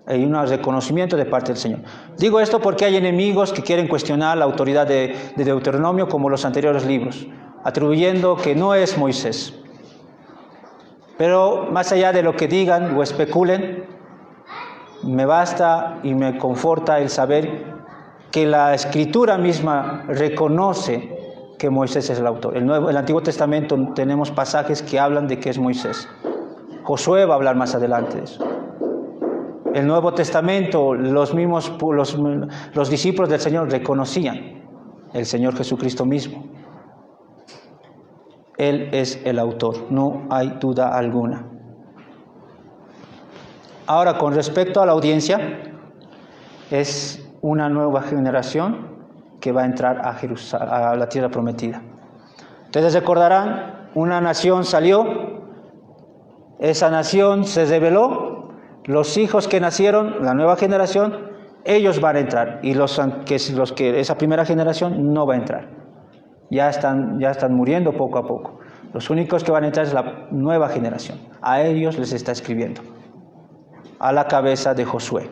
Hay un reconocimiento de parte del Señor. Digo esto porque hay enemigos que quieren cuestionar la autoridad de Deuteronomio como los anteriores libros, atribuyendo que no es Moisés. Pero más allá de lo que digan o especulen, me basta y me conforta el saber que la Escritura misma reconoce que Moisés es el autor. En el Antiguo Testamento tenemos pasajes que hablan de que es Moisés. Josué va a hablar más adelante de eso. El Nuevo Testamento, los discípulos del Señor reconocían el Señor Jesucristo mismo. Él es el autor, no hay duda alguna. Ahora, con respecto a la audiencia, es una nueva generación que va a entrar a la tierra prometida. Ustedes recordarán, una nación salió, esa nación se rebeló. Los hijos que nacieron, la nueva generación, ellos van a entrar. Y esa primera generación no va a entrar. Ya están muriendo poco a poco. Los únicos que van a entrar es la nueva generación. A ellos les está escribiendo. A la cabeza de Josué.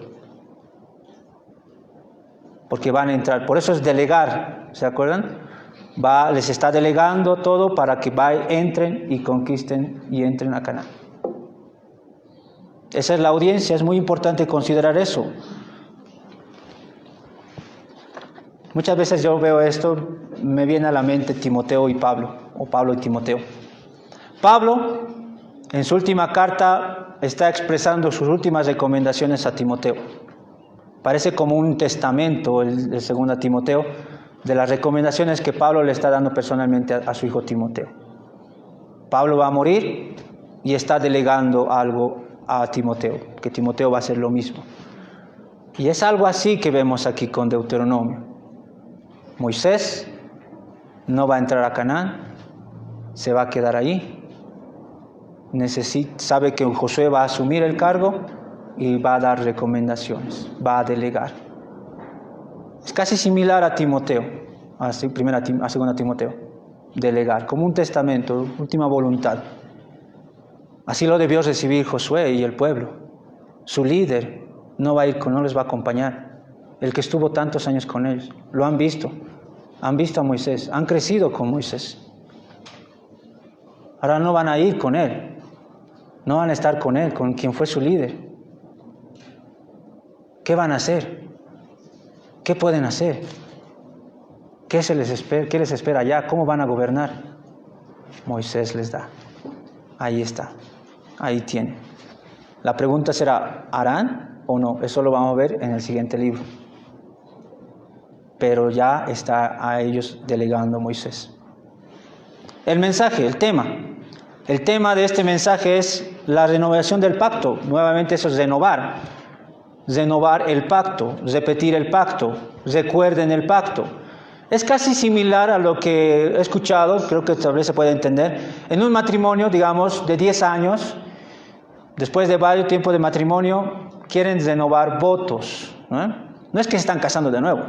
Porque van a entrar. Por eso es delegar. ¿Se acuerdan? Les está delegando todo para que entren y conquisten y entren a Canaán. Esa es la audiencia, es muy importante considerar eso. Muchas veces yo veo esto, me viene a la mente Timoteo y Pablo, o Pablo y Timoteo. Pablo, en su última carta, está expresando sus últimas recomendaciones a Timoteo. Parece como un testamento, el 2 Timoteo, de las recomendaciones que Pablo le está dando personalmente a su hijo Timoteo. Pablo va a morir y está delegando algo a Timoteo, que Timoteo va a hacer lo mismo. Y es algo así que vemos aquí con Deuteronomio. Moisés no va a entrar a Canaán, se va a quedar ahí. Sabe que Josué va a asumir el cargo y va a dar recomendaciones, va a delegar. Es casi similar a Timoteo, a 2 Timoteo, delegar, como un testamento, última voluntad. Así lo debió recibir Josué y el pueblo. Su líder no les va a acompañar. El que estuvo tantos años con ellos, lo han visto a Moisés, han crecido con Moisés. Ahora no van a ir con él, no van a estar con él, con quien fue su líder. ¿Qué van a hacer? ¿Qué pueden hacer? ¿Qué les espera allá? ¿Cómo van a gobernar? Moisés les da. Ahí está. Ahí tiene. La pregunta será, ¿harán o no? Eso lo vamos a ver en el siguiente libro. Pero ya está a ellos delegando Moisés. El mensaje, el tema. El tema de este mensaje es la renovación del pacto. Nuevamente eso es renovar. Renovar el pacto, repetir el pacto, recuerden el pacto. Es casi similar a lo que he escuchado, creo que tal vez se puede entender. En un matrimonio, digamos, de 10 años, después de varios tiempos de matrimonio, quieren renovar votos. No es que se están casando de nuevo,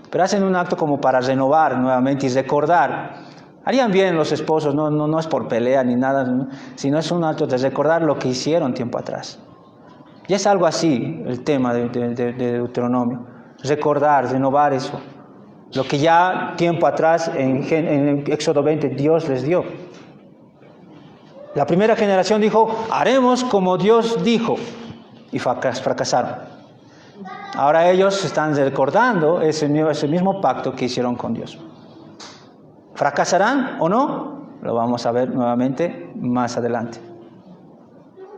pero hacen un acto como para renovar nuevamente y recordar. Harían bien los esposos, no es por pelea ni nada, sino es un acto de recordar lo que hicieron tiempo atrás. Y es algo así el tema de Deuteronomio, recordar, renovar eso. Lo que ya tiempo atrás en Éxodo 20 Dios les dio. La primera generación dijo, haremos como Dios dijo, y fracasaron. Ahora ellos están recordando ese mismo pacto que hicieron con Dios. ¿Fracasarán o no? Lo vamos a ver nuevamente más adelante.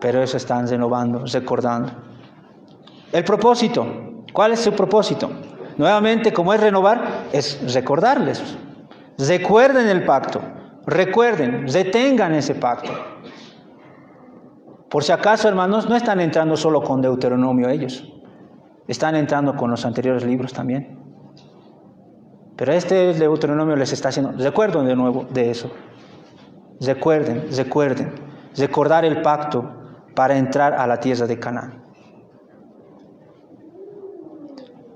Pero eso están renovando, recordando. El propósito. ¿Cuál es su propósito? Nuevamente, como es renovar, es recordarles. Recuerden el pacto. Recuerden, retengan ese pacto. Por si acaso, hermanos, no están entrando solo con Deuteronomio ellos. Están entrando con los anteriores libros también. Pero este Deuteronomio les está haciendo, recuerden de nuevo de eso. Recuerden. Recordar el pacto para entrar a la tierra de Canaán.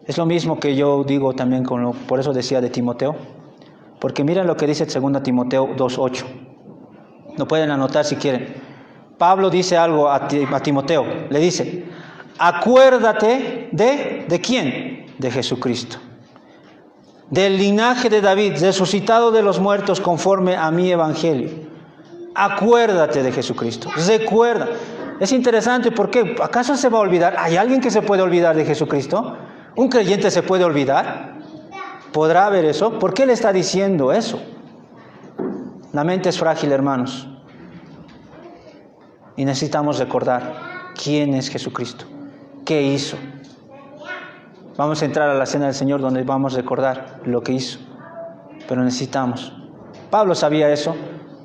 Es lo mismo que yo digo también, por eso decía de Timoteo. Porque miren lo que dice 2 Timoteo 2:8. Lo pueden anotar si quieren. Pablo dice algo a Timoteo. Le dice, acuérdate ¿de quién? De Jesucristo. Del linaje de David, resucitado de los muertos conforme a mi evangelio. Acuérdate de Jesucristo. Recuerda. Es interesante porque ¿acaso se va a olvidar? ¿Hay alguien que se puede olvidar de Jesucristo? ¿Un creyente se puede olvidar? ¿Podrá haber eso? ¿Por qué le está diciendo eso? La mente es frágil, hermanos. Y necesitamos recordar quién es Jesucristo. ¿Qué hizo? Vamos a entrar a la cena del Señor donde vamos a recordar lo que hizo. Pero necesitamos. Pablo sabía eso.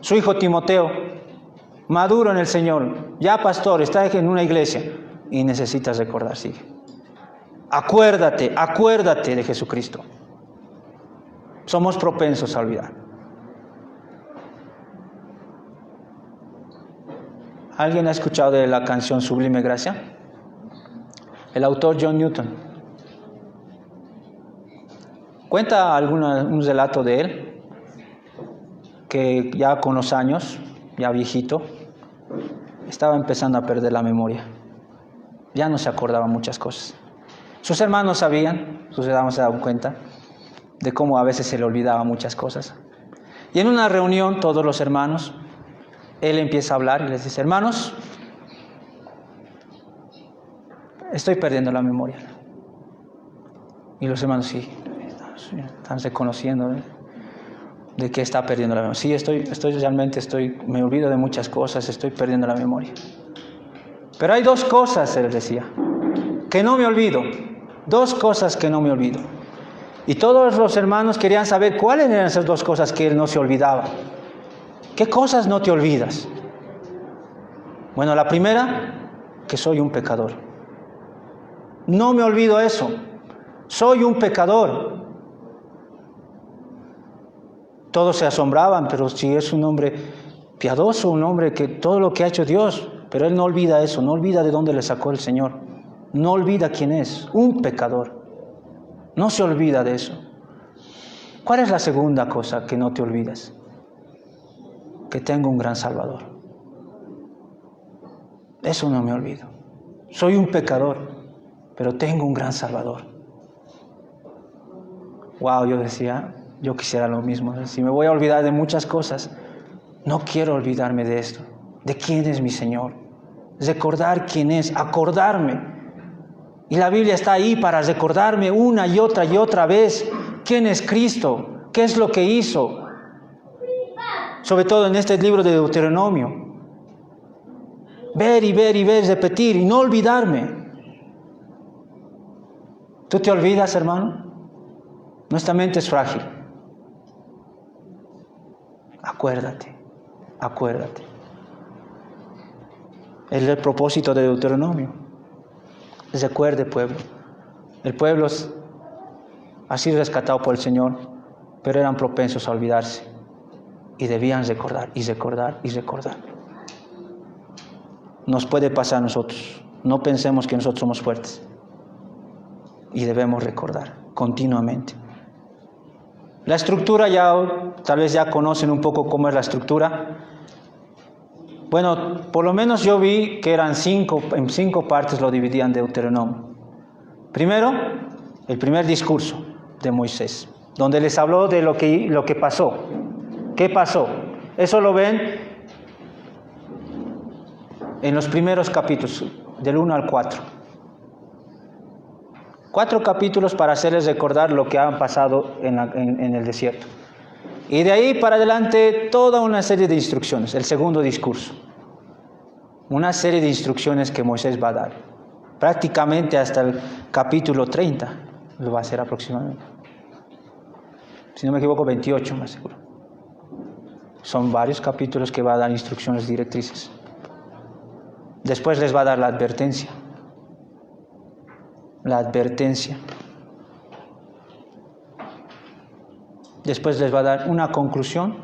Su hijo Timoteo, maduro en el Señor, ya pastor, está en una iglesia y necesitas recordar, sigue. Acuérdate de Jesucristo. Somos propensos a olvidar. ¿Alguien ha escuchado de la canción Sublime Gracia? El autor John Newton. Cuenta un relato de él, que ya con los años, ya viejito, estaba empezando a perder la memoria. Ya no se acordaba muchas cosas. Sus hermanos sabían, sus hermanos se daban cuenta de cómo a veces se le olvidaba muchas cosas. Y en una reunión, todos los hermanos, él empieza a hablar y les dice, hermanos, estoy perdiendo la memoria. Y los hermanos, sí, están reconociendo de que está perdiendo la memoria. Sí, me olvido de muchas cosas, estoy perdiendo la memoria. Pero hay dos cosas, él decía, que no me olvido. Dos cosas que no me olvido. Y todos los hermanos querían saber cuáles eran esas dos cosas que él no se olvidaba. ¿Qué cosas no te olvidas? Bueno, la primera, que soy un pecador. No me olvido eso. Soy un pecador. Todos se asombraban, pero si es un hombre piadoso, un hombre que todo lo que ha hecho Dios, pero él no olvida eso, no olvida de dónde le sacó el Señor. No olvida quién es, un pecador. No se olvida de eso. ¿Cuál es la segunda cosa que no te olvidas? Que tengo un gran Salvador. Eso no me olvido. Soy un pecador, pero tengo un gran Salvador. Wow, yo decía, yo quisiera lo mismo. Si me voy a olvidar de muchas cosas, no quiero olvidarme de esto. De quién es mi Señor. Recordar quién es, acordarme. Y la Biblia está ahí para recordarme una y otra vez quién es Cristo, qué es lo que hizo. Sobre todo en este libro de Deuteronomio. Ver y ver y ver, repetir y no olvidarme. ¿Tú te olvidas, hermano? Nuestra mente es frágil. Acuérdate. Es el propósito de Deuteronomio. Recuerde, pueblo. El pueblo ha sido rescatado por el Señor, pero eran propensos a olvidarse. Y debían recordar. Nos puede pasar a nosotros. No pensemos que nosotros somos fuertes. Y debemos recordar continuamente. La estructura tal vez ya conocen un poco cómo es la estructura. Bueno, por lo menos yo vi que en 5 partes lo dividían Deuteronomio. Primero, el primer discurso de Moisés, donde les habló de lo que pasó. ¿Qué pasó? Eso lo ven en los primeros capítulos, del 1 al 4. 4 capítulos para hacerles recordar lo que han pasado en el desierto. Y de ahí para adelante toda una serie de instrucciones, el segundo discurso. Una serie de instrucciones que Moisés va a dar. Prácticamente hasta el capítulo 30 lo va a hacer aproximadamente. Si no me equivoco, 28 más seguro. Son varios capítulos que va a dar instrucciones directrices. Después les va a dar la advertencia. La advertencia. Después les va a dar una conclusión.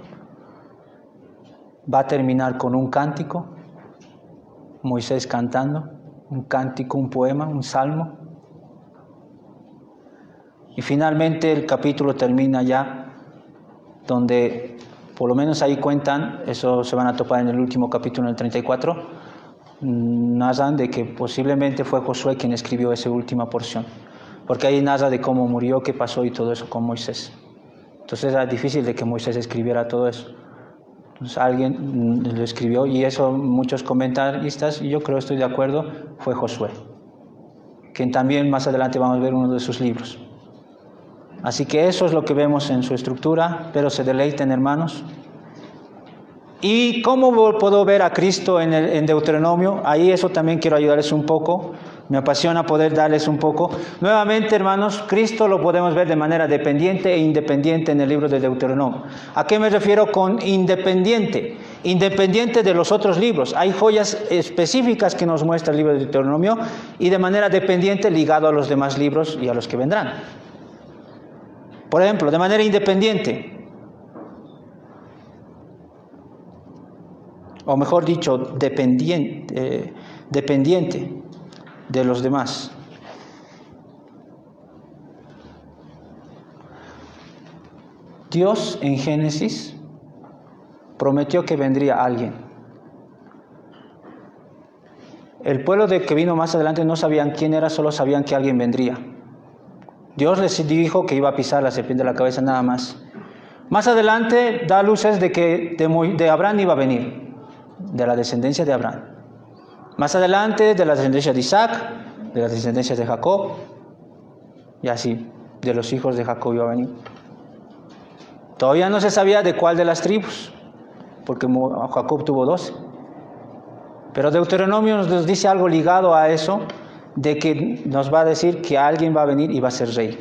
Va a terminar con un cántico. Moisés cantando. Un cántico, un poema, un salmo. Y finalmente el capítulo termina ya donde, por lo menos ahí cuentan, eso se van a topar en el último capítulo, en el 34, narran de que posiblemente fue Josué quien escribió esa última porción, porque ahí narra de cómo murió, qué pasó y todo eso con Moisés. Entonces era difícil de que Moisés escribiera todo eso. Entonces alguien lo escribió, y eso muchos comentaristas, y yo creo, estoy de acuerdo, fue Josué, quien también más adelante vamos a ver uno de sus libros. Así que eso es lo que vemos en su estructura, pero se deleiten, hermanos. ¿Y cómo puedo ver a Cristo en Deuteronomio? Ahí eso también quiero ayudarles un poco. Me apasiona poder darles un poco. Nuevamente, hermanos, Cristo lo podemos ver de manera dependiente e independiente en el libro de Deuteronomio. ¿A qué me refiero con independiente? Independiente de los otros libros. Hay joyas específicas que nos muestra el libro de Deuteronomio, y de manera dependiente ligado a los demás libros y a los que vendrán. Por ejemplo, de manera independiente, o mejor dicho, dependiente de los demás. Dios en Génesis prometió que vendría alguien. El pueblo que vino más adelante no sabían quién era, solo sabían que alguien vendría. Dios les dijo que iba a pisar la serpiente de la cabeza, nada más. Más adelante da luces de que de Abraham iba a venir, de la descendencia de Abraham. Más adelante de la descendencia de Isaac, de la descendencia de Jacob, y así, de los hijos de Jacob iba a venir. Todavía no se sabía de cuál de las tribus, porque Jacob tuvo 12. Pero Deuteronomio nos dice algo ligado a eso, de que nos va a decir que alguien va a venir y va a ser rey.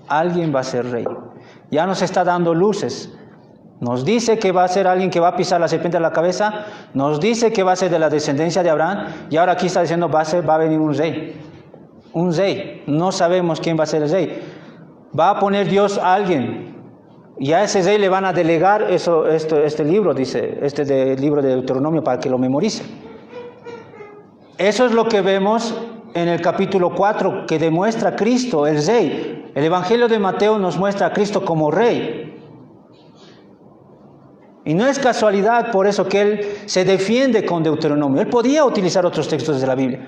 Alguien va a ser rey. Ya nos está dando luces. Nos dice que va a ser alguien que va a pisar la serpiente de la cabeza. Nos dice que va a ser de la descendencia de Abraham. Y ahora aquí está diciendo va a venir un rey. Un rey. No sabemos quién va a ser el rey. Va a poner Dios a alguien. Y a ese rey le van a delegar este libro, dice, libro de Deuteronomio, para que lo memorice. Eso es lo que vemos en el capítulo 4, que demuestra a Cristo, el rey. El Evangelio de Mateo nos muestra a Cristo como rey. Y no es casualidad por eso que él se defiende con Deuteronomio. Él podía utilizar otros textos de la Biblia.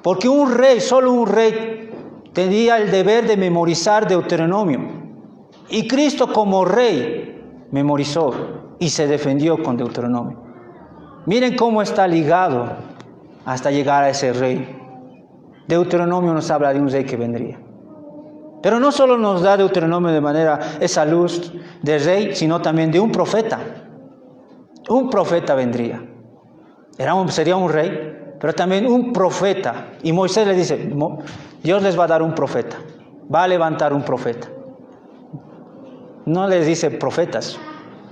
Porque un rey, solo un rey, tenía el deber de memorizar Deuteronomio. Y Cristo como rey memorizó y se defendió con Deuteronomio. Miren cómo está ligado hasta llegar a ese rey. Deuteronomio nos habla de un rey que vendría. Pero no solo nos da Deuteronomio de manera esa luz del rey, sino también de un profeta. Un profeta vendría. Sería un rey, pero también un profeta. Y Moisés le dice, Dios les va a dar un profeta. Va a levantar un profeta. No les dice profetas,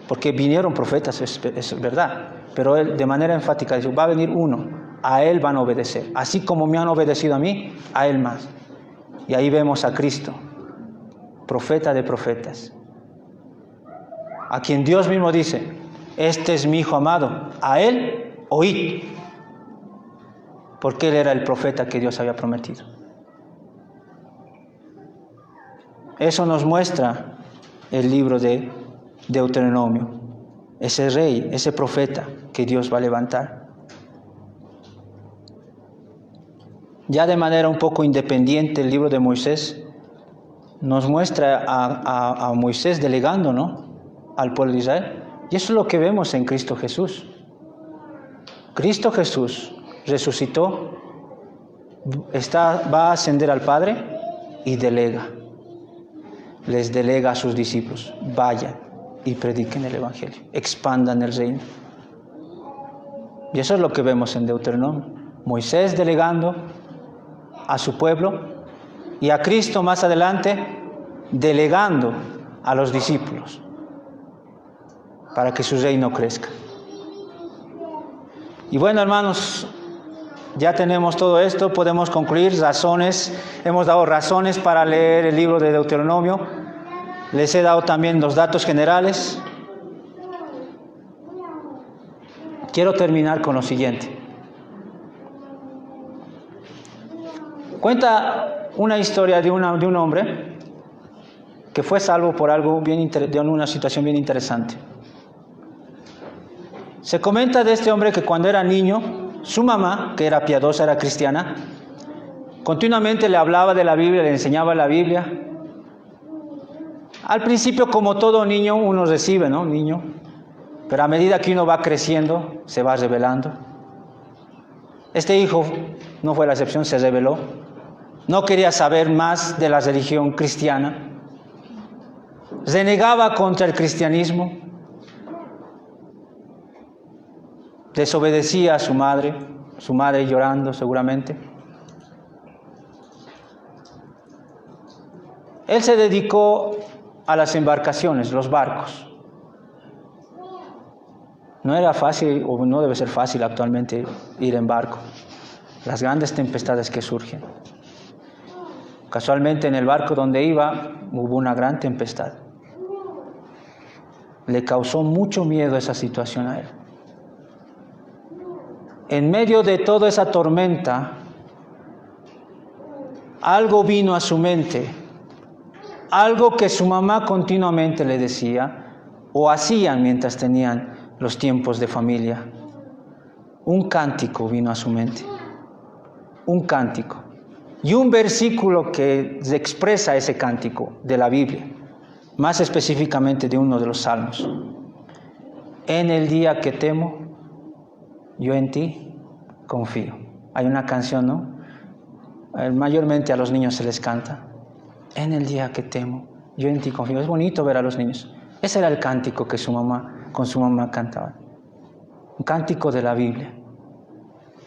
porque vinieron profetas, es verdad. Pero él de manera enfática dice, va a venir uno. A él van a obedecer. Así como me han obedecido a mí, a él más. Y ahí vemos a Cristo, profeta de profetas, a quien Dios mismo dice, este es mi hijo amado, a él oíd, porque él era el profeta que Dios había prometido. Eso nos muestra el libro de Deuteronomio, ese rey, ese profeta que Dios va a levantar. Ya de manera un poco independiente, el libro de Moisés nos muestra a Moisés delegando, ¿no?, al pueblo de Israel. Y eso es lo que vemos en Cristo Jesús. Cristo Jesús resucitó, va a ascender al Padre y les delega a sus discípulos: vayan y prediquen el Evangelio, expandan el reino. Y eso es lo que vemos en Deuteronomio. Moisés delegando a su pueblo y a Cristo más adelante delegando a los discípulos para que su reino crezca. Y bueno, hermanos, ya tenemos todo esto, podemos concluir hemos dado razones para leer el libro de Deuteronomio. Les he dado también los datos generales. Quiero terminar con lo siguiente. Cuenta una historia de un hombre que fue salvo por de una situación bien interesante. Se comenta de este hombre que cuando era niño, su mamá, que era piadosa, era cristiana, continuamente le hablaba de la Biblia, le enseñaba la Biblia. Al principio, como todo niño, uno recibe, ¿no? Niño. Pero a medida que uno va creciendo, se va rebelando. Este hijo no fue la excepción, se rebeló. No quería saber más de la religión cristiana. Renegaba contra el cristianismo. Desobedecía a su madre llorando seguramente. Él se dedicó a las embarcaciones, los barcos. No era fácil, o no debe ser fácil actualmente ir en barco. Las grandes tempestades que surgen. Casualmente en el barco donde iba hubo una gran tempestad. Le causó mucho miedo esa situación a él. En medio de toda esa tormenta, algo vino a su mente, algo que su mamá continuamente le decía o hacían mientras tenían los tiempos de familia. Un cántico vino a su mente, un cántico y un versículo que expresa ese cántico de la Biblia, más específicamente de uno de los salmos. En el día que temo, yo en ti confío. Hay una canción, ¿no? Mayormente a los niños se les canta. En el día que temo, yo en ti confío. Es bonito ver a los niños. Ese era el cántico que con su mamá cantaba. Un cántico de la Biblia.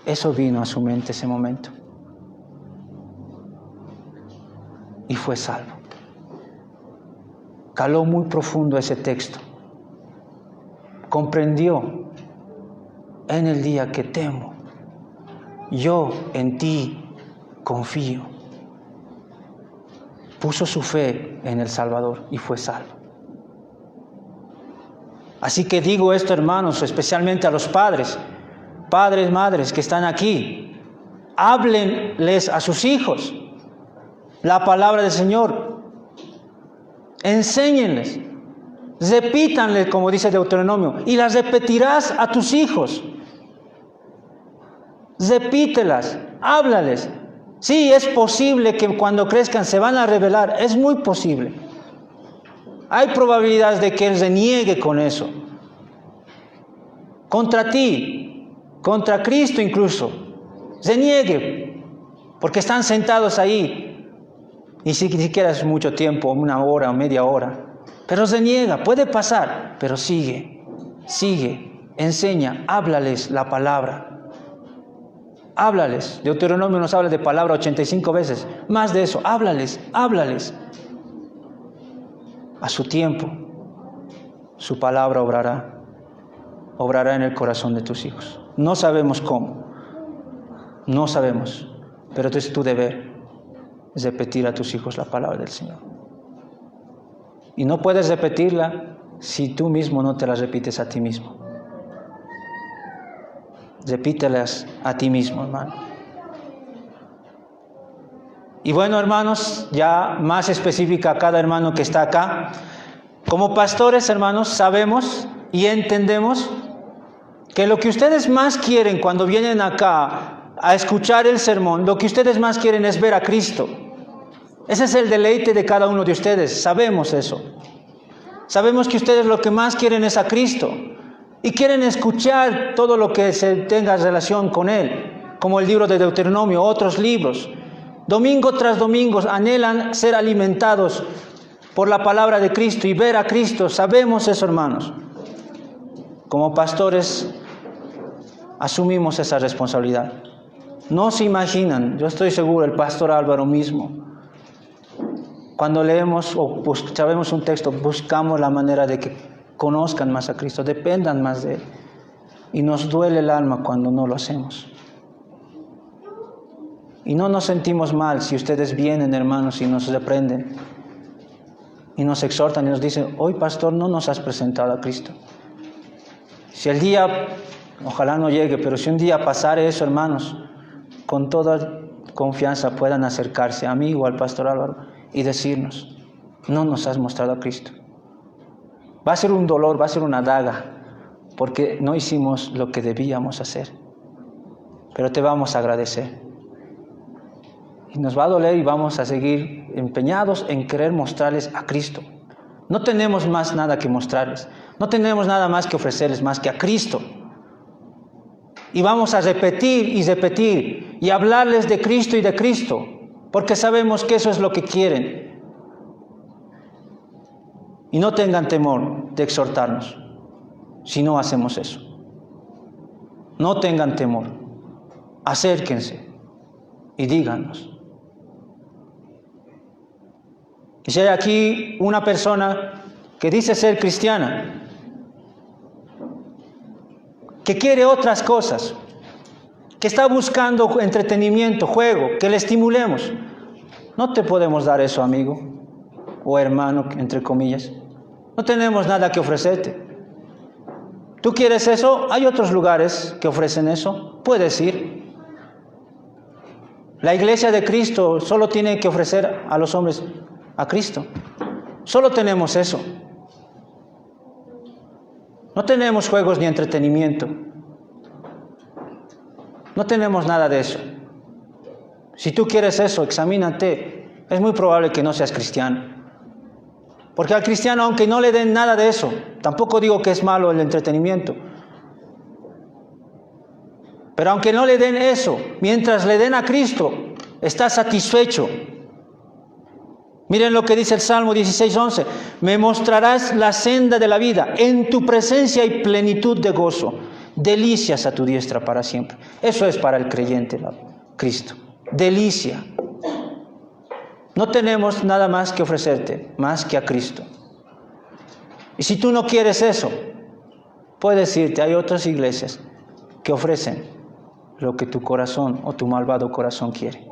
Eso vino a su mente ese momento. Y fue salvo. Caló muy profundo ese texto. Comprendió. En el día que temo, yo en ti confío. Puso su fe en el Salvador y fue salvo. Así que digo esto, hermanos, especialmente a los padres, madres que están aquí. Háblenles a sus hijos la palabra del Señor. Enséñenles. Repítanles, como dice Deuteronomio, y las repetirás a tus hijos. Repítelas, háblales. Sí, es posible que cuando crezcan se van a rebelar, es muy posible. Hay probabilidades de que él reniegue con eso. Contra ti, contra Cristo incluso. Reniegue, porque están sentados ahí. Y si siquiera es mucho tiempo, 1 hora o media hora. Pero reniega, puede pasar, pero sigue, enseña, háblales la palabra. Háblales. Deuteronomio nos habla de palabra 85 veces. Más de eso, háblales. A su tiempo, su palabra obrará en el corazón de tus hijos. No sabemos cómo, no sabemos, pero es tu deber repetir a tus hijos la palabra del Señor. Y no puedes repetirla si tú mismo no te la repites a ti mismo. Repítelas a ti mismo, hermano. Y bueno, hermanos, ya más específica a cada hermano que está acá. Como pastores, hermanos, sabemos y entendemos que lo que ustedes más quieren cuando vienen acá a escuchar el sermón, lo que ustedes más quieren es ver a Cristo. Ese es el deleite de cada uno de ustedes, sabemos eso. Sabemos que ustedes lo que más quieren es a Cristo. y quieren escuchar todo lo que se tenga relación con Él, como el libro de Deuteronomio, otros libros. Domingo tras domingo anhelan ser alimentados por la palabra de Cristo y ver a Cristo. Sabemos eso, hermanos. Como pastores asumimos esa responsabilidad. No se imaginan, yo estoy seguro, el pastor Álvaro mismo, cuando leemos o sabemos un texto, buscamos la manera de que conozcan más a Cristo, dependan más de Él. Y nos duele el alma cuando no lo hacemos. Y no nos sentimos mal si ustedes vienen, hermanos, y nos reprenden, y nos exhortan y nos dicen: hoy, pastor, no nos has presentado a Cristo. Si el día, ojalá no llegue, pero si un día pasara eso, hermanos, con toda confianza puedan acercarse a mí o al pastor Álvaro y decirnos: no nos has mostrado a Cristo. Va a ser un dolor, va a ser una daga, porque no hicimos lo que debíamos hacer. Pero te vamos a agradecer. Y nos va a doler y vamos a seguir empeñados en querer mostrarles a Cristo. No tenemos más nada que mostrarles. No tenemos nada más que ofrecerles más que a Cristo. Y vamos a repetir y repetir y hablarles de Cristo y de Cristo, porque sabemos que eso es lo que quieren. Y no tengan temor de exhortarnos si no hacemos eso. No tengan temor. Acérquense y díganos. Y si hay aquí una persona que dice ser cristiana, que quiere otras cosas, que está buscando entretenimiento, juego, que le estimulemos, no te podemos dar eso, amigo o hermano, entre comillas. No tenemos nada que ofrecerte. ¿Tú quieres eso? Hay otros lugares que ofrecen eso. Puedes ir. La iglesia de Cristo solo tiene que ofrecer a los hombres a Cristo. Solo tenemos eso. No tenemos juegos ni entretenimiento. No tenemos nada de eso. Si tú quieres eso, examínate. Es muy probable que no seas cristiano. Porque al cristiano, aunque no le den nada de eso, tampoco digo que es malo el entretenimiento, pero aunque no le den eso, mientras le den a Cristo, está satisfecho. Miren lo que dice el Salmo 16:11. Me mostrarás la senda de la vida. En tu presencia hay plenitud de gozo. Delicias a tu diestra para siempre. Eso es para el creyente, Cristo. Delicia. No tenemos nada más que ofrecerte, más que a Cristo. Y si tú no quieres eso, puedes irte. Hay otras iglesias que ofrecen lo que tu corazón o tu malvado corazón quiere.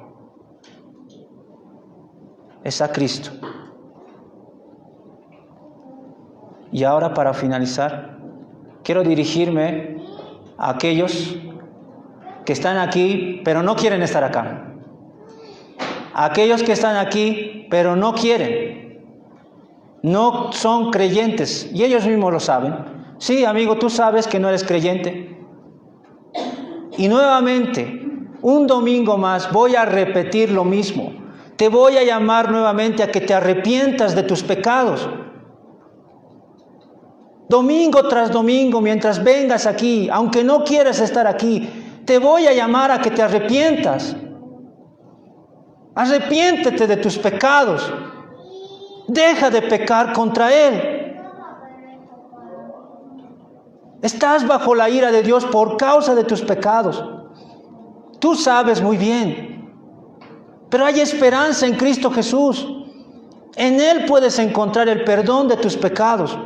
Es a Cristo. Y ahora, para finalizar, quiero dirigirme a aquellos que están aquí, pero no quieren estar acá. A aquellos que están aquí, pero no quieren. No son creyentes. Y ellos mismos lo saben. Sí, amigo, tú sabes que no eres creyente. Y nuevamente, un domingo más, voy a repetir lo mismo. Te voy a llamar nuevamente a que te arrepientas de tus pecados. Domingo tras domingo, mientras vengas aquí, aunque no quieras estar aquí, te voy a llamar a que te arrepientas. Arrepiéntete de tus pecados. Deja de pecar contra Él. Estás bajo la ira de Dios por causa de tus pecados. Tú sabes muy bien. Pero hay esperanza en Cristo Jesús. En Él puedes encontrar el perdón de tus pecados.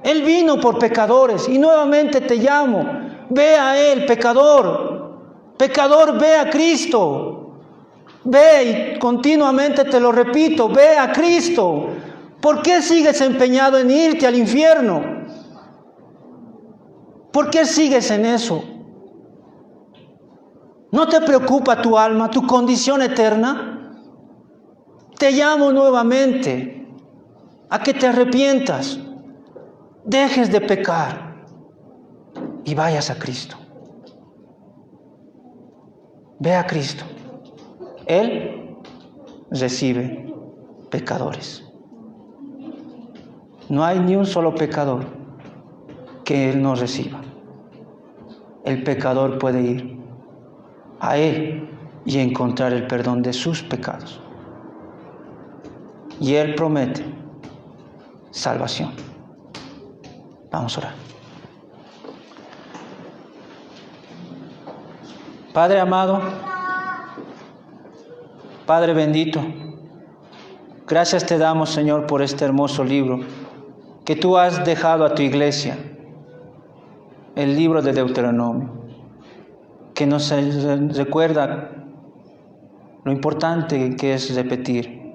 Él vino por pecadores y nuevamente te llamo. Ve a Él, pecador. Pecador, ve a Cristo. Ve, y continuamente te lo repito, ve a Cristo. ¿Por qué sigues empeñado en irte al infierno? ¿Por qué sigues en eso? ¿No te preocupa tu alma, tu condición eterna? Te llamo nuevamente a que te arrepientas, dejes de pecar y vayas a Cristo. Ve a Cristo. Él recibe pecadores. No hay ni un solo pecador que Él no reciba. El pecador puede ir a Él y encontrar el perdón de sus pecados. Y Él promete salvación. Vamos a orar. Padre amado, Padre bendito, gracias te damos, Señor, por este hermoso libro que tú has dejado a tu iglesia, el libro de Deuteronomio, que nos recuerda lo importante que es repetir,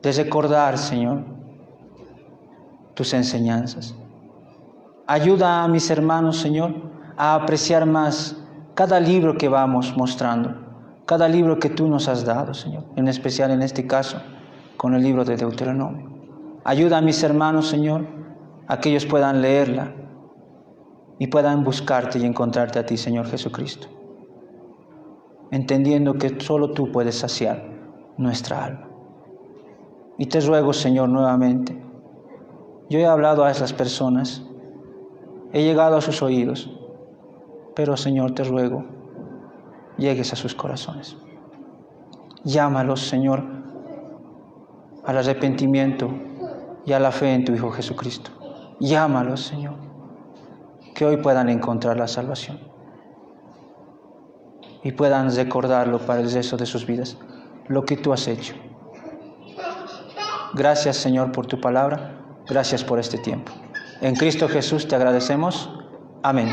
de recordar, Señor, tus enseñanzas. Ayuda a mis hermanos, Señor, a apreciar más cada libro que vamos mostrando, cada libro que tú nos has dado, Señor, en especial en este caso, con el libro de Deuteronomio. Ayuda a mis hermanos, Señor, a que ellos puedan leerla y puedan buscarte y encontrarte a ti, Señor Jesucristo, entendiendo que solo tú puedes saciar nuestra alma. Y te ruego, Señor, nuevamente, yo he hablado a esas personas, he llegado a sus oídos, pero, Señor, te ruego, llegues a sus corazones. Llámalos, Señor, al arrepentimiento y a la fe en tu Hijo Jesucristo. Llámalos, Señor, que hoy puedan encontrar la salvación y puedan recordarlo para el resto de sus vidas, lo que tú has hecho. Gracias, Señor, por tu palabra. Gracias por este tiempo. En Cristo Jesús te agradecemos. Amén.